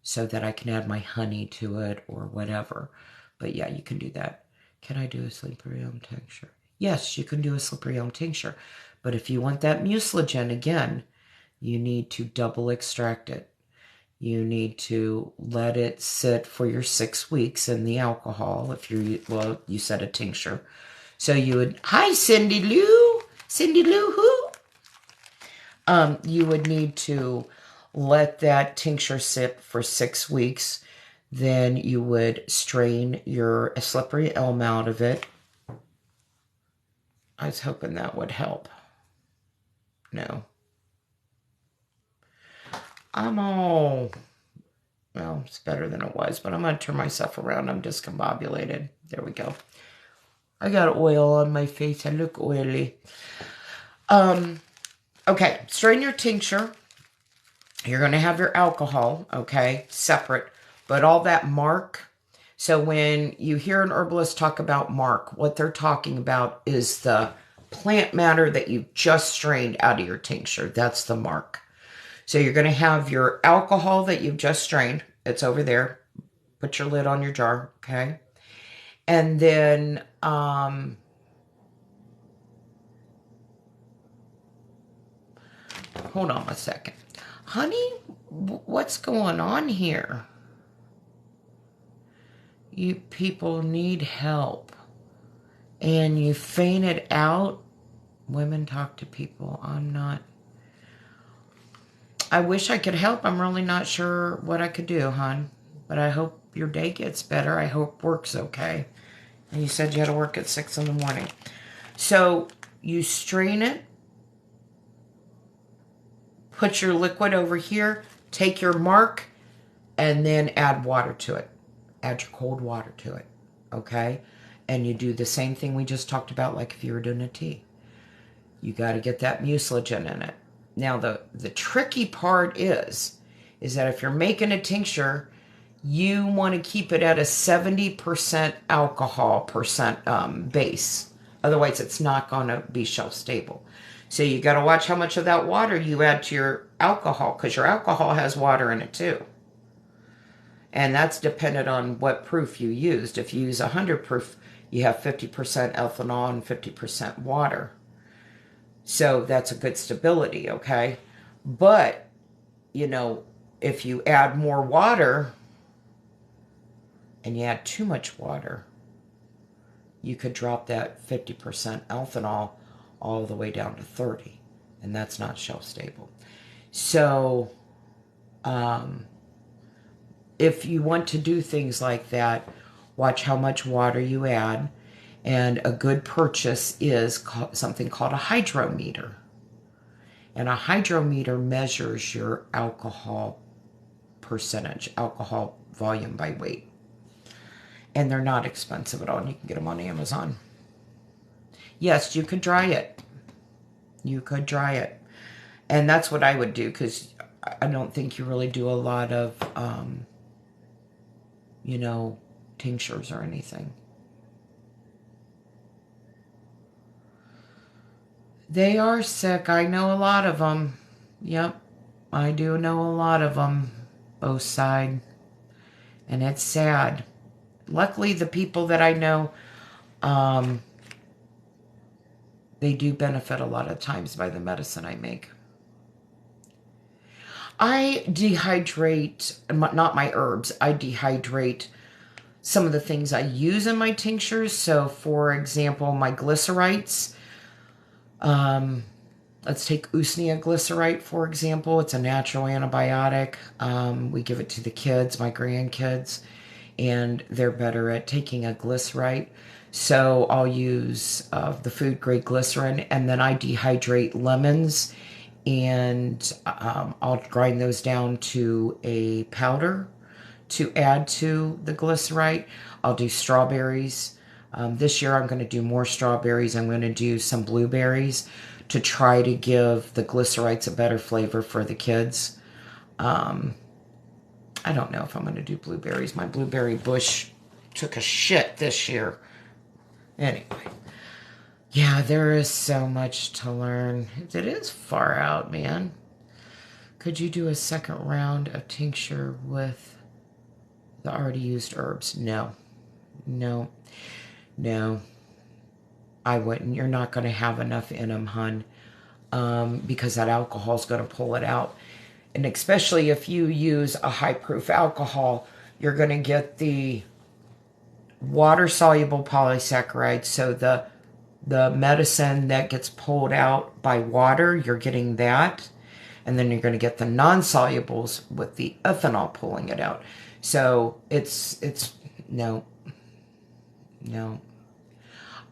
[SPEAKER 1] so that I can add my honey to it or whatever. But yeah, you can do that. Can I do a slippery elm tincture? Yes, you can do a slippery elm tincture. But if you want that mucilage again, you need to double extract it. You need to let it sit for your 6 weeks in the alcohol. If you said a tincture. So you would, hi, Cindy Lou. Cindy Lou who? You would need to let that tincture sit for 6 weeks. Then you would strain your slippery elm out of it. I was hoping that would help. No. Well, it's better than it was, but I'm going to turn myself around. I'm discombobulated. There we go. I got oil on my face. I look oily. Okay, strain your tincture. You're going to have your alcohol, okay, separate. But all that mark, so when you hear an herbalist talk about mark, what they're talking about is the plant matter that you just strained out of your tincture. That's the mark. So you're going to have your alcohol that you've just strained. It's over there. Put your lid on your jar, okay? And then hold on a second. Honey, what's going on here? You people need help. And you fainted out. Women talk to people. I wish I could help. I'm really not sure what I could do, hon. But I hope your day gets better. I hope work's okay. And you said you had to work at 6 in the morning. So you strain it. Put your liquid over here. Take your mark. And then add water to it. Add your cold water to it. Okay? And you do the same thing we just talked about, like if you were doing a tea. You got to get that mucilage in it. Now, the tricky part is that if you're making a tincture, you want to keep it at a 70% alcohol percent base. Otherwise, it's not going to be shelf stable. So you got to watch how much of that water you add to your alcohol, because your alcohol has water in it too. And that's dependent on what proof you used. If you use 100 proof, you have 50% ethanol and 50% water. So that's a good stability, okay? But, if you add more water and you add too much water, you could drop that 50% ethanol all the way down to 30, and that's not shelf stable. So if you want to do things like that, watch how much water you add. And a good purchase is something called a hydrometer. And a hydrometer measures your alcohol percentage, alcohol volume by weight. And they're not expensive at all. And you can get them on Amazon. Yes, you could dry it. You could dry it. And that's what I would do, because I don't think you really do a lot of, you know, tinctures or anything. They are sick. I know a lot of them. Yep, I do know a lot of them, both sides. And it's sad. Luckily, the people that I know, they do benefit a lot of times by the medicine I make. I dehydrate, not my herbs, I dehydrate some of the things I use in my tinctures. So, for example, my glycerites. Let's take Usnea glycerite, for example. It's a natural antibiotic. We give it to the kids, my grandkids, and they're better at taking a glycerite. So I'll use the food grade glycerin, and then I dehydrate lemons, and I'll grind those down to a powder to add to the glycerite. I'll do strawberries. This year I'm going to do more strawberries. I'm going to do some blueberries to try to give the glycerites a better flavor for the kids. I don't know if I'm going to do blueberries. My blueberry bush took a shit this year. Anyway. Yeah, there is so much to learn. It is far out, man. Could you do a second round of tincture with the already used herbs? No. No. No. I wouldn't. You're not going to have enough in them, hun. Because that alcohol is going to pull it out. And especially if you use a high-proof alcohol, you're going to get the water-soluble polysaccharides. So the medicine that gets pulled out by water, you're getting that. And then you're going to get the non-solubles with the ethanol pulling it out. So it's no.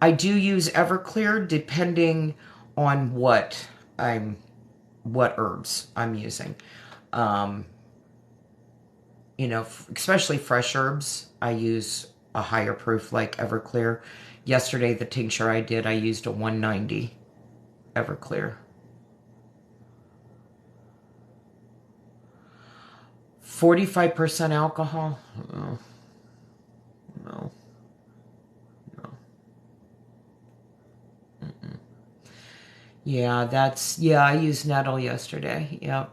[SPEAKER 1] I do use Everclear depending on what herbs I'm using. You know, especially fresh herbs, I use a higher proof like Everclear. Yesterday, the tincture I did, I used a 190 Everclear. 45% alcohol? No. No. No. Mm-mm. Yeah, I used nettle yesterday. Yep.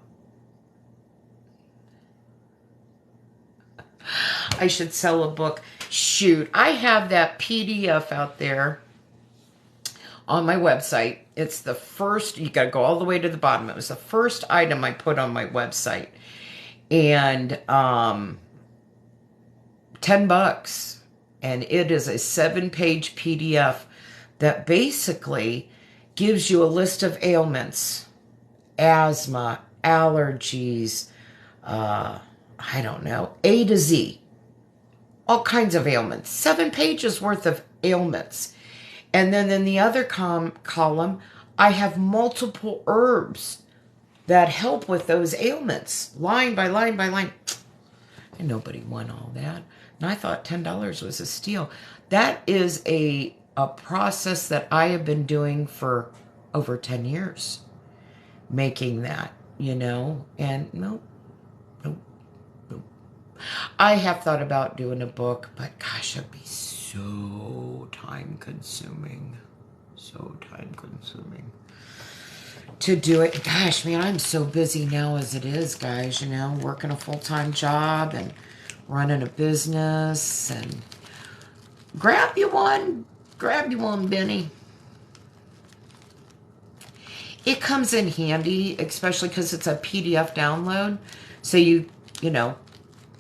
[SPEAKER 1] I should sell a book. Shoot, I have that PDF out there on my website. It's the first, you got to go all the way to the bottom. It was the first item I put on my website. And $10. And it is a 7-page PDF that basically gives you a list of ailments, asthma, allergies, I don't know, A to Z. All kinds of ailments. 7 pages worth of ailments. And then in the other column, I have multiple herbs that help with those ailments, line by line by line. And nobody won all that. And I thought $10 was a steal. That is a process that I have been doing for over 10 years. Making that, you know. And nope. I have thought about doing a book, but gosh, it'd be so time consuming. So time consuming to do it. Gosh, man, I'm so busy now as it is, guys, you know, working a full-time job and running a business. And grab you one, Benny. It comes in handy, especially because it's a PDF download. So you know,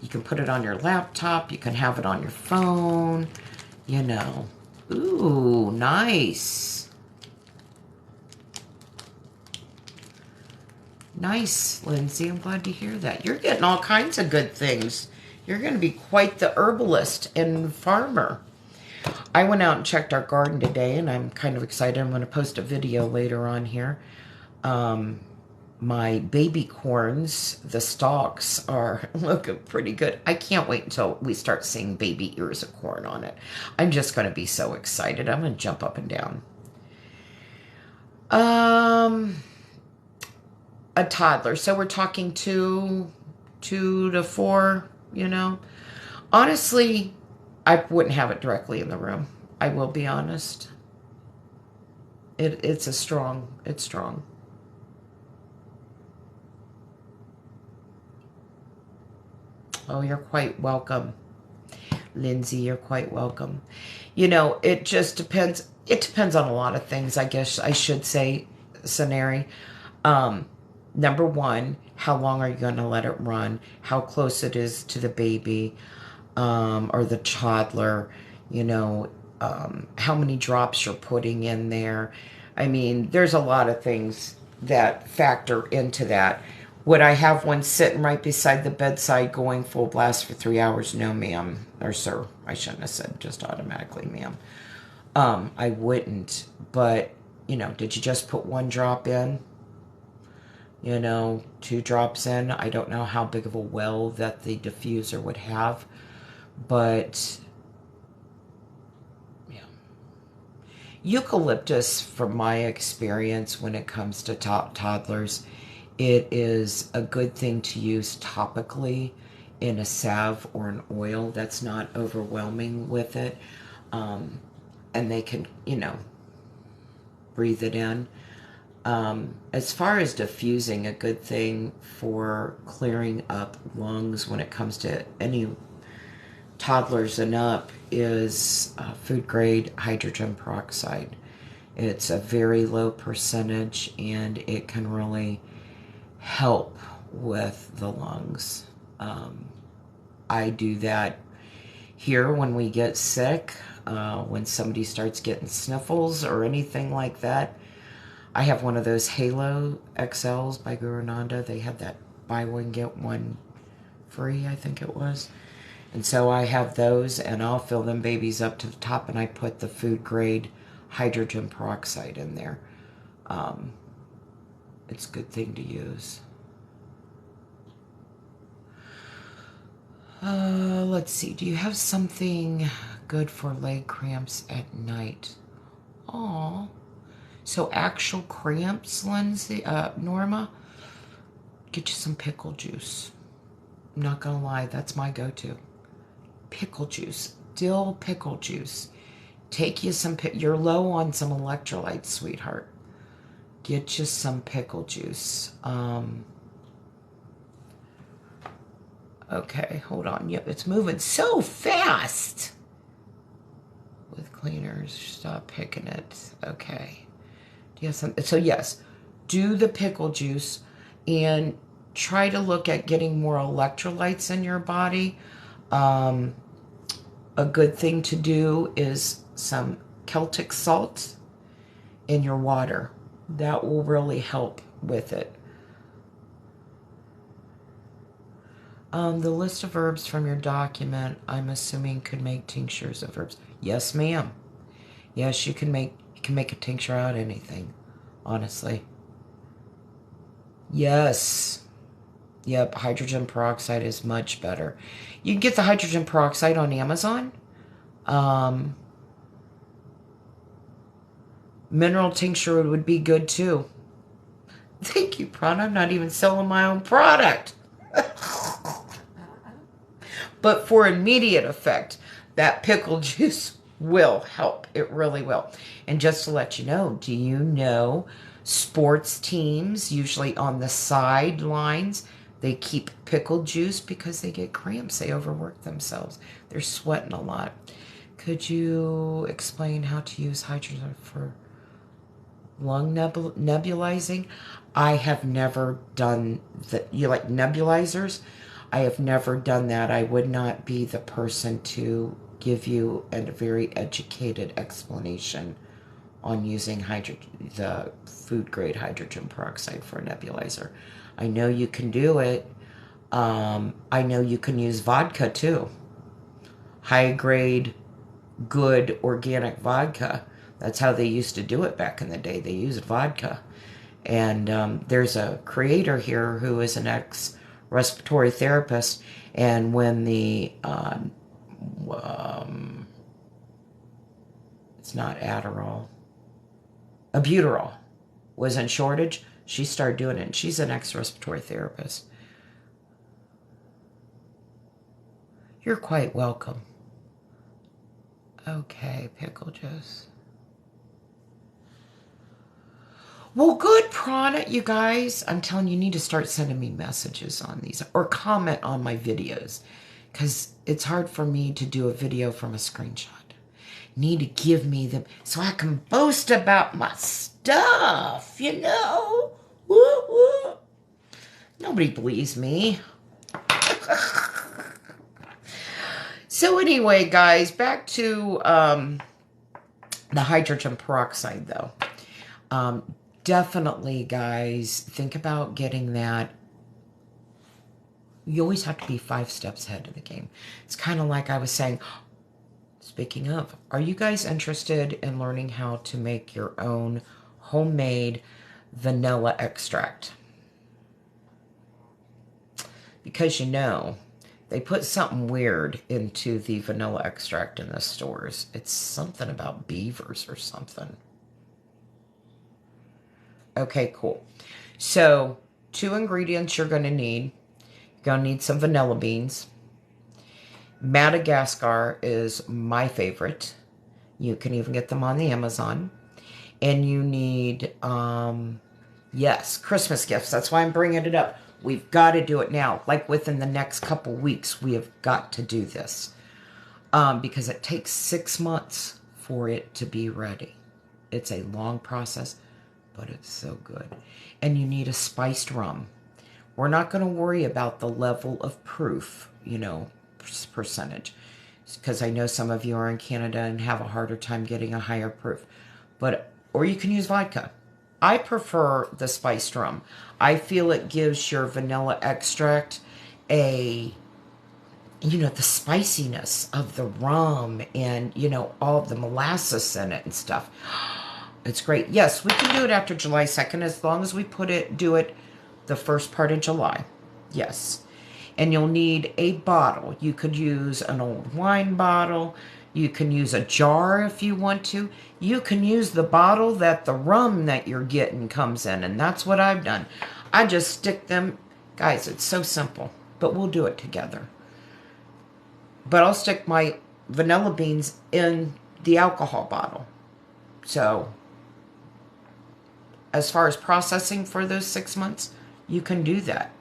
[SPEAKER 1] you can put it on your laptop. You can have it on your phone, you know. Ooh, nice. Nice, Lindsay. I'm glad to hear that. You're getting all kinds of good things. You're going to be quite the herbalist and farmer. I went out and checked our garden today, and I'm kind of excited. I'm going to post a video later on here. My baby corns, the stalks are looking pretty good. I can't wait until we start seeing baby ears of corn on it. I'm just going to be so excited. I'm going to jump up and down. A toddler. So we're talking two to four, you know. Honestly, I wouldn't have it directly in the room. I will be honest. It's strong. Oh, you're quite welcome. Lindsay, you're quite welcome. You know, it just depends. It depends on a lot of things, I guess I should say, Saneri. Number one, how long are you going to let it run? How close it is to the baby or the toddler? You know, how many drops you're putting in there. I mean, there's a lot of things that factor into that. Would I have one sitting right beside the bedside going full blast for 3 hours? No, ma'am. Or sir. I shouldn't have said just automatically, ma'am. I wouldn't. But, you know, did you just put one drop in? You know, 2 drops in? I don't know how big of a well that the diffuser would have. But, yeah. Eucalyptus, from my experience when it comes to toddlers, it is a good thing to use topically in a salve or an oil that's not overwhelming with it. And they can, you know, breathe it in. As far as diffusing, a good thing for clearing up lungs when it comes to any toddlers and up is food grade hydrogen peroxide. It's a very low percentage and it can really help with the lungs. I do that here when we get sick, when somebody starts getting sniffles or anything like that. I have one of those Halo XLs by Guru Nanda. They had that buy one, get one free, I think it was. And so I have those, and I'll fill them babies up to the top, and I put the food grade hydrogen peroxide in there. It's a good thing to use. Let's see. Do you have something good for leg cramps at night? Aw. So actual cramps, Lindsay, Norma, get you some pickle juice. I'm not gonna lie, that's my go-to. Pickle juice, dill pickle juice. Take you some, you're low on some electrolytes, sweetheart. Get you some pickle juice. Okay, hold on. Yep, it's moving so fast. With cleaners, stop picking it. Okay. Do you have some? So yes, do the pickle juice and try to look at getting more electrolytes in your body. A good thing to do is some Celtic salt in your water. That will really help with it. The list of herbs from your document, I'm assuming, could make tinctures of herbs. Yes, ma'am. Yes, you can make a tincture out of anything, honestly. Yes. Yep, hydrogen peroxide is much better. You can get the hydrogen peroxide on Amazon. Mineral tincture would be good too. Thank you, Prana. I'm not even selling my own product. But for immediate effect, that pickle juice will help. It really will. And just to let you know, do you know sports teams, usually on the sidelines, they keep pickle juice because they get cramps. They overwork themselves. They're sweating a lot. Could you explain how to use hydrogen for lung nebulizing? I have never done that. You like nebulizers? I have never done that. I would not be the person to give you a very educated explanation on using the food-grade hydrogen peroxide for a nebulizer. I know you can do it. I know you can use vodka too. High-grade, good organic vodka. That's how they used to do it back in the day. They used vodka. And there's a creator here who is an ex-respiratory therapist. And when the, it's not Adderall, albuterol was in shortage, she started doing it. And she's an ex-respiratory therapist. You're quite welcome. Okay, pickle juice. Well, good prana, you guys. I'm telling you, you need to start sending me messages on these or comment on my videos because it's hard for me to do a video from a screenshot. Need to give me them so I can boast about my stuff, you know? Woo, woo. Nobody believes me. So anyway, guys, back to the hydrogen peroxide, though. Definitely, guys, think about getting that. You always have to be 5 steps ahead of the game. It's kind of like I was saying, speaking of, are you guys interested in learning how to make your own homemade vanilla extract? Because you know, they put something weird into the vanilla extract in the stores. It's something about beavers or something. Okay, cool. So, 2 ingredients you're going to need. You're going to need some vanilla beans. Madagascar is my favorite. You can even get them on the Amazon. And you need, yes, Christmas gifts. That's why I'm bringing it up. We've got to do it now. Like within the next couple weeks, we have got to do this. Because it takes 6 months for it to be ready. It's a long process, but it's so good. And you need a spiced rum. We're not going to worry about the level of proof, you know, percentage. Because I know some of you are in Canada and have a harder time getting a higher proof. Or you can use vodka. I prefer the spiced rum. I feel it gives your vanilla extract the spiciness of the rum and, all of the molasses in it and stuff. It's great. Yes, we can do it after July 2nd as long as we do it the first part of July. Yes. And you'll need a bottle. You could use an old wine bottle. You can use a jar if you want to. You can use the bottle that the rum that you're getting comes in. And that's what I've done. I just stick them. Guys, it's so simple. But we'll do it together. But I'll stick my vanilla beans in the alcohol bottle. So, as far as processing for those 6 months, you can do that.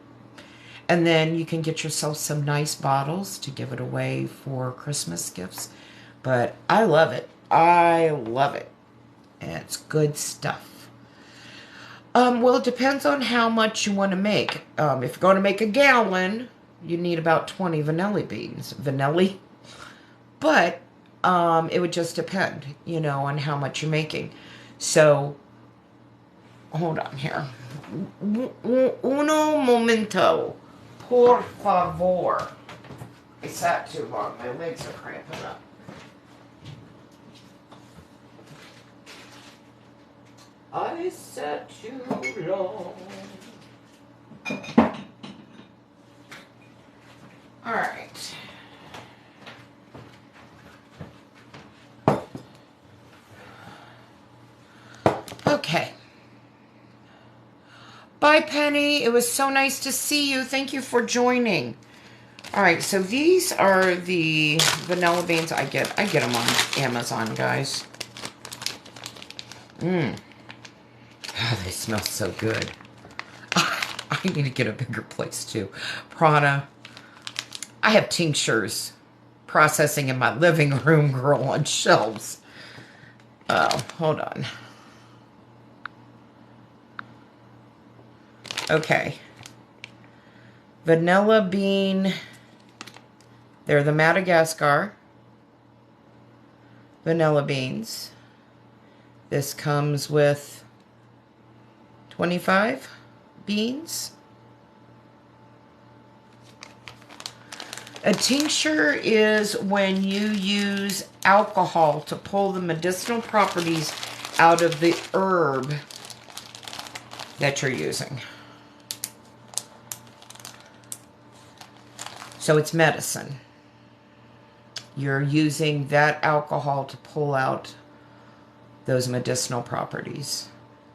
[SPEAKER 1] And then you can get yourself some nice bottles to give it away for Christmas gifts. But I love it. I love it. And it's good stuff. Well, it depends on how much you want to make. If you're going to make a gallon, you need about 20 vanilla beans. Vanilla. But it would just depend, on how much you're making. So, hold on here. Uno momento. Por favor. I sat too long. My legs are cramping up. I sat too long. All right. Okay. Bye, Penny. It was so nice to see you. Thank you for joining. All right, so these are the vanilla beans I get. I get them on Amazon, guys. Oh, they smell so good. I need to get a bigger place, too. Prana. I have tinctures processing in my living room, girl, on shelves. Oh, hold on. Okay. Vanilla bean. They're the Madagascar. vanilla beans. This comes with 25 beans. A tincture is when you use alcohol to pull the medicinal properties out of the herb that you're using. So it's medicine. You're using that alcohol to pull out those medicinal properties.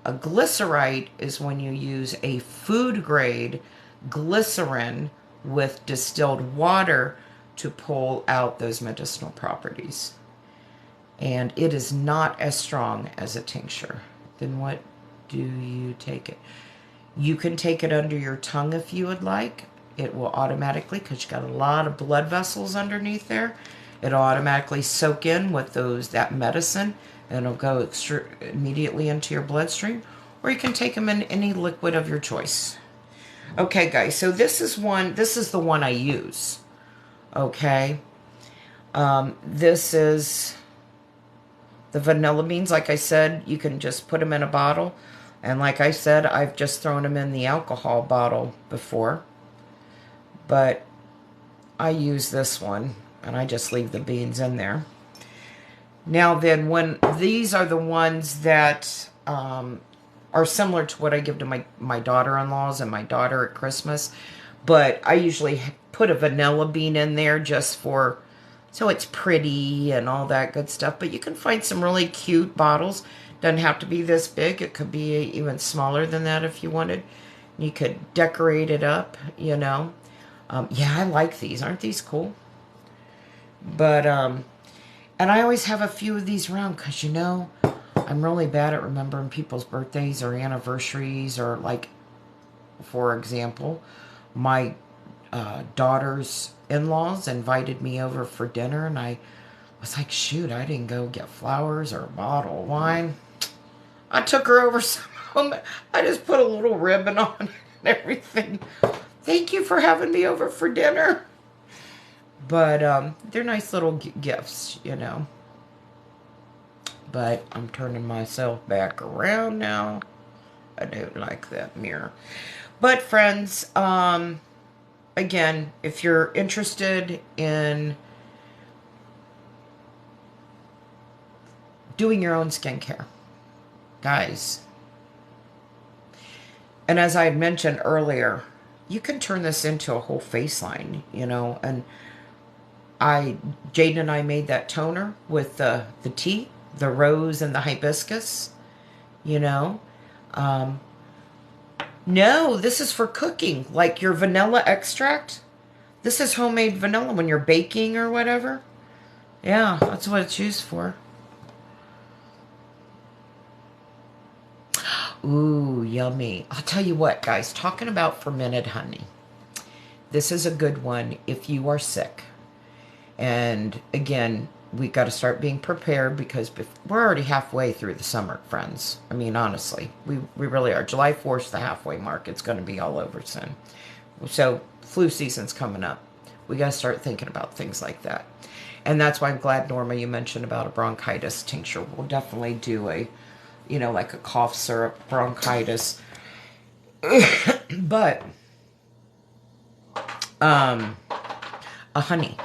[SPEAKER 1] A glycerite is when you use a food grade glycerin with distilled water to pull out those medicinal properties. And it is not as strong as a tincture. Then what do you take it? You can take it under your tongue if you would like. It will automatically, because you've got a lot of blood vessels underneath there, it'll automatically soak in with that medicine, and it'll go immediately into your bloodstream. Or you can take them in any liquid of your choice. Okay, guys, so this is the one I use. Okay. This is the vanilla beans. Like I said, you can just put them in a bottle. And like I said, I've just thrown them in the alcohol bottle before. But I use this one, and I just leave the beans in there. Now then, when these are the ones that are similar to what I give to my daughter-in-laws and my daughter at Christmas, but I usually put a vanilla bean in there just so it's pretty and all that good stuff. But you can find some really cute bottles. Doesn't have to be this big. It could be even smaller than that if you wanted. You could decorate it up, you know. Yeah, I like these. Aren't these cool? But, and I always have a few of these around because, you know, I'm really bad at remembering people's birthdays or anniversaries, or like, for example, my daughter's in-laws invited me over for dinner, and I was like, shoot, I didn't go get flowers or a bottle of wine. I took her over some. I just put a little ribbon on it and everything. Thank you for having me over for dinner. But they're nice little gifts, you know. But I'm turning myself back around now. I don't like that mirror. But friends, again, if you're interested in doing your own skincare, guys, and as I had mentioned earlier, you can turn this into a whole face line, you know. And Jaden and I made that toner with the tea, the rose and the hibiscus, you know. No, this is for cooking, like your vanilla extract. This is homemade vanilla when you're baking or whatever. Yeah, that's what it's used for. Ooh, yummy. I'll tell you what, guys, talking about fermented honey. This is a good one if you are sick. And again, we got to start being prepared because we're already halfway through the summer, friends. I mean, honestly, we really are. July 4th is the halfway mark. It's going to be all over soon. So flu season's coming up. We got to start thinking about things like that. And that's why I'm glad, Norma, you mentioned about a bronchitis tincture. We'll definitely do like a cough syrup, bronchitis. But a honey.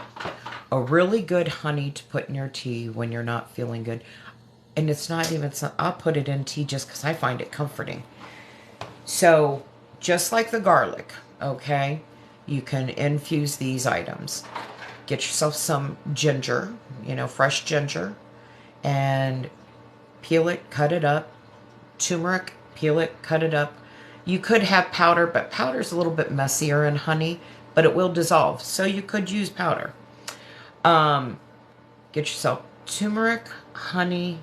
[SPEAKER 1] A really good honey to put in your tea when you're not feeling good. And it's not even, I'll put it in tea just because I find it comforting. So, just like the garlic, okay, you can infuse these items. Get yourself some ginger, fresh ginger, and peel it, cut it up. Turmeric, peel it, cut it up. You could have powder, but powder's a little bit messier in honey, but it will dissolve. So you could use powder. Get yourself turmeric, honey,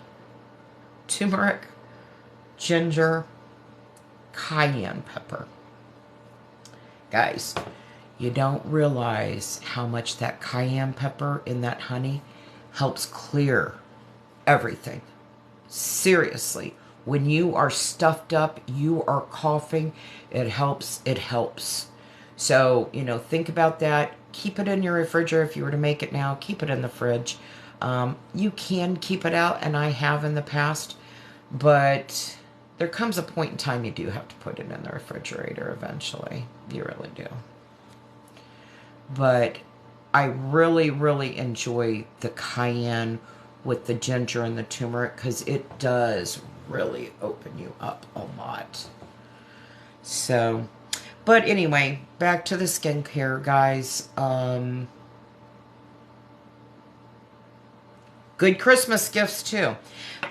[SPEAKER 1] turmeric, ginger, cayenne pepper. Guys, you don't realize how much that cayenne pepper in that honey helps clear everything. Seriously, when you are stuffed up, you are coughing, it helps. So, think about that. Keep it in your refrigerator if you were to make it now. Keep it in the fridge. You can keep it out, and I have in the past, but there comes a point in time you do have to put it in the refrigerator eventually. You really do. But I really, really enjoy the cayenne with the ginger and the turmeric because it does really open you up a lot. So, but anyway, back to the skincare, guys. Good Christmas gifts too.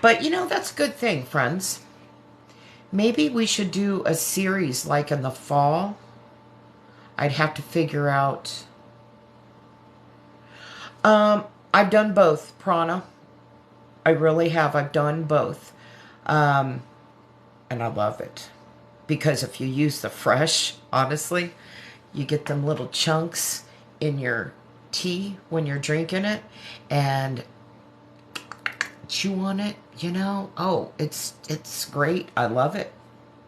[SPEAKER 1] But you know, that's a good thing, friends. Maybe we should do a series like in the fall. I'd have to figure out. I've done both, Prana. I really have. I've done both. Um, and I love it. Because if you use the fresh, honestly, you get them little chunks in your tea when you're drinking it and chew on it, you know. Oh, it's great. I love it.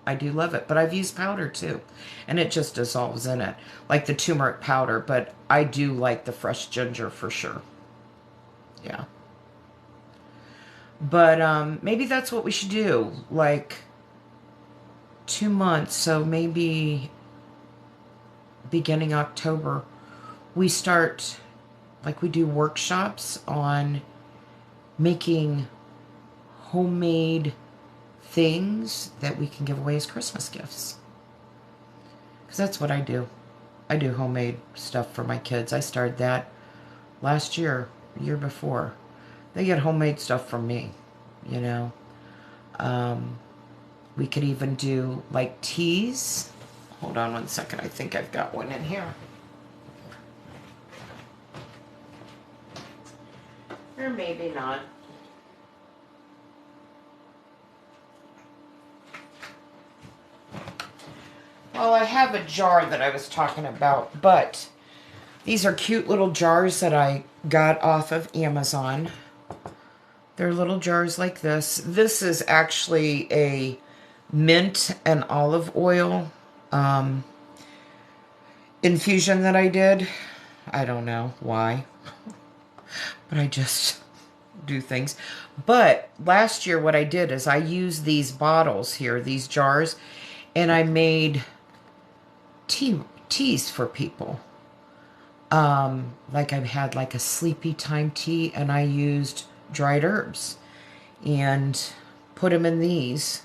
[SPEAKER 1] I do love it. But I've used powder too. And it just dissolves in it. Like the turmeric powder. But I do like the fresh ginger for sure. Yeah. But maybe that's what we should do. Like 2 months. So maybe beginning October, we start, like we do workshops on making homemade things that we can give away as Christmas gifts. Because that's what I do. I do homemade stuff for my kids. I started that last year, year before. They get homemade stuff from me, you know. We could even do like teas. Hold on one second. I think I've got one in here. Or maybe not. Well, I have a jar that I was talking about, but these are cute little jars that I got off of Amazon. They're little jars like this. This is actually a mint and olive oil infusion that I did. I don't know why, but I just do things. But last year what I did is I used these bottles here, these jars, and I made teas for people. Like I've had like a sleepy time tea, and I used dried herbs and put them in these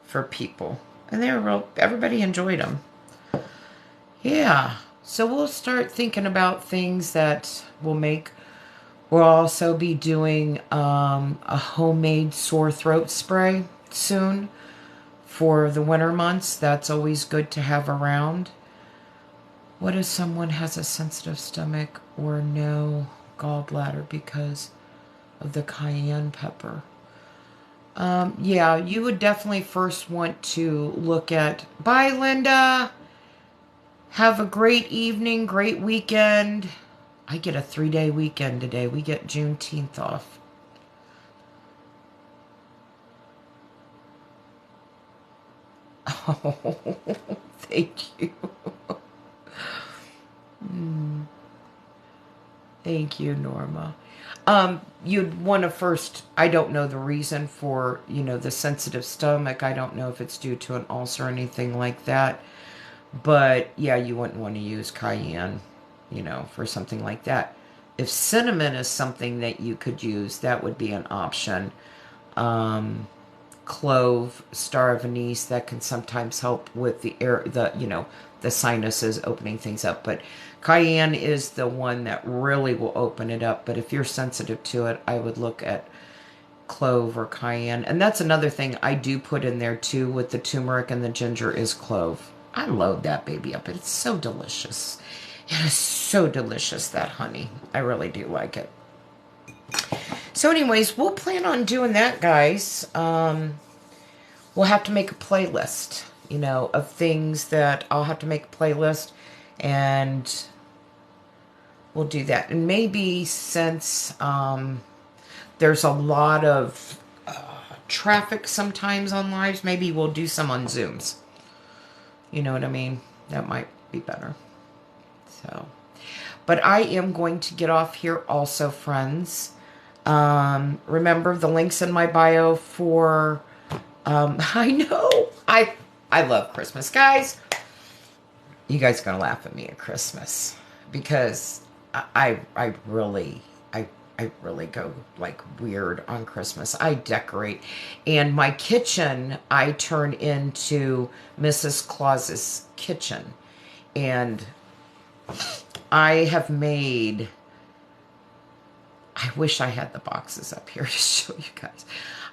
[SPEAKER 1] for people. And they were real, everybody enjoyed them. Yeah. So we'll start thinking about things that we'll make. We'll also be doing a homemade sore throat spray soon for the winter months. That's always good to have around. What if someone has a sensitive stomach or no gallbladder because of the cayenne pepper? Yeah, you would definitely first want to look at... Bye, Linda! Have a great evening, great weekend. I get a 3-day weekend today. We get Juneteenth off. Oh, thank you. Thank you, Norma. You'd want to first, I don't know the reason for, the sensitive stomach. I don't know if it's due to an ulcer or anything like that. But yeah, you wouldn't want to use cayenne, for something like that. If cinnamon is something that you could use, that would be an option. Clove, star of anise, that can sometimes help with the air, the sinuses, opening things up. But cayenne is the one that really will open it up. But if you're sensitive to it, I would look at clove or cayenne. And that's another thing I do put in there too with the turmeric and the ginger is clove. I load that baby up. It's so delicious. It is so delicious, that honey. I really do like it. So anyways, we'll plan on doing that, guys. We'll have to make a playlist, of things that I'll have to make a playlist, and we'll do that. And maybe since there's a lot of traffic sometimes on lives, maybe we'll do some on Zooms. You know what I mean? That might be better. So, but I am going to get off here also, friends. Remember the links in my bio for, I know, I love Christmas. Guys, you guys are going to laugh at me at Christmas because I really, I really go like weird on Christmas. I decorate, and my kitchen I turn into Mrs. Claus's kitchen, and I have made. I wish I had the boxes up here to show you guys.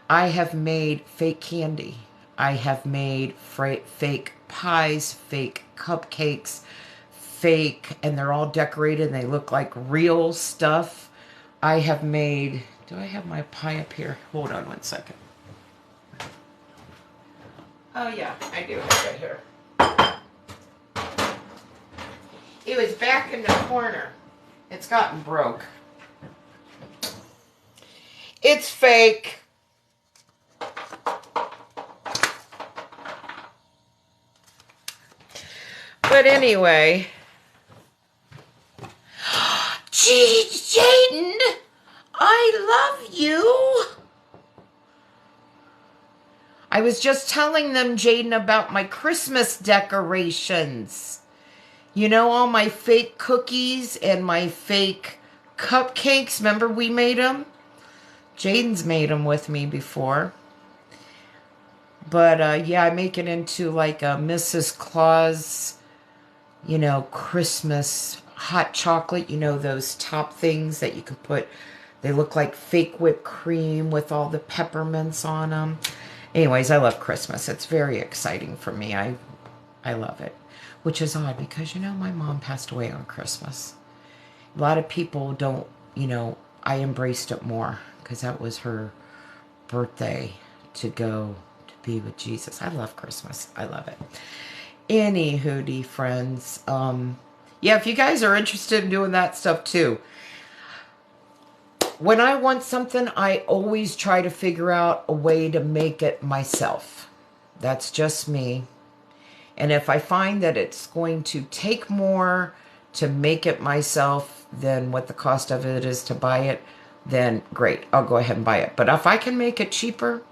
[SPEAKER 1] I have made fake candy. I have made fake pies, fake cupcakes, fake, and they're all decorated and they look like real stuff. I have made, do I have my pie up here? Hold on one second. Oh yeah, I do have it here. It was back in the corner. It's gotten broke. It's fake. But anyway. Gee, Jaden, I love you. I was just telling them, Jaden, about my Christmas decorations. You know, all my fake cookies and my fake cupcakes. Remember we made them? Jaden's made them with me before. But, yeah, I make it into like a Mrs. Claus, you know, Christmas hot chocolate. You know, those top things that you can put. They look like fake whipped cream with all the peppermints on them. Anyways, I love Christmas. It's very exciting for me. I love it. Which is odd because, you know, my mom passed away on Christmas. A lot of people don't, you know, I embraced it more because that was her birthday to go to be with Jesus. I love Christmas. I love it. Anywho, friends. Yeah, if you guys are interested in doing that stuff too. When I want something, I always try to figure out a way to make it myself. That's just me. And if I find that it's going to take more to make it myself than what the cost of it is to buy it, then great, I'll go ahead and buy it. But if I can make it cheaper,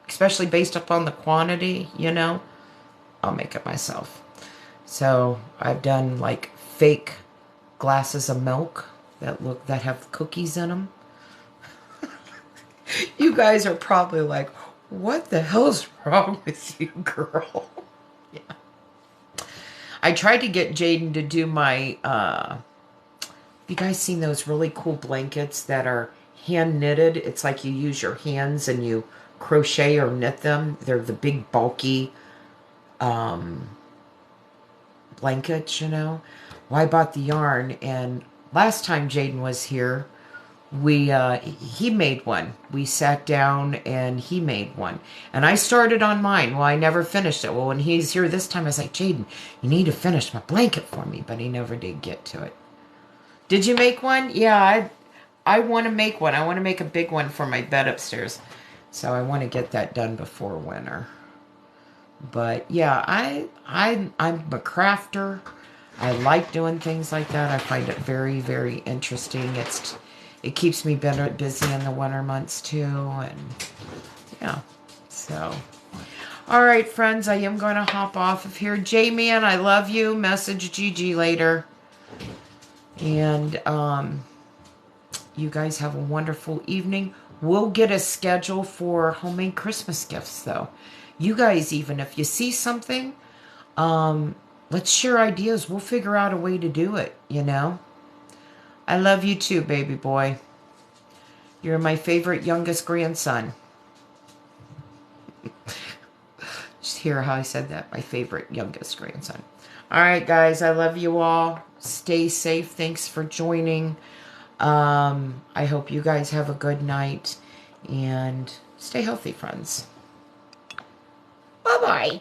[SPEAKER 1] especially based upon the quantity, you know, I'll make it myself. So I've done like fake glasses of milk that have cookies in them. You guys are probably like, what the hell's wrong with you, girl? Yeah. I tried to get Jaden to do my, you guys seen those really cool blankets that are hand knitted? It's like you use your hands and you crochet or knit them. They're the big bulky blankets, you know. Well, I bought the yarn, and last time Jaden was here, he made one. We sat down and he made one. And I started on mine. Well, I never finished it. Well, when he's here this time, I was like, Jaden, you need to finish my blanket for me. But he never did get to it. Did you make one? Yeah, I want to make one. I want to make a big one for my bed upstairs. So I want to get that done before winter. But yeah, I'm a crafter. I like doing things like that. I find it very, very interesting. It keeps me busy in the winter months too, and yeah. So, all right, friends, I am going to hop off of here. J-Man, I love you. Message Gigi later, and you guys have a wonderful evening. We'll get a schedule for homemade Christmas gifts, though. You guys, even if you see something, let's share ideas. We'll figure out a way to do it, you know? I love you too, baby boy. You're my favorite youngest grandson. Just hear how I said that. My favorite youngest grandson. All right, guys. I love you all. Stay safe. Thanks for joining. I hope you guys have a good night. And stay healthy, friends. Bye-bye.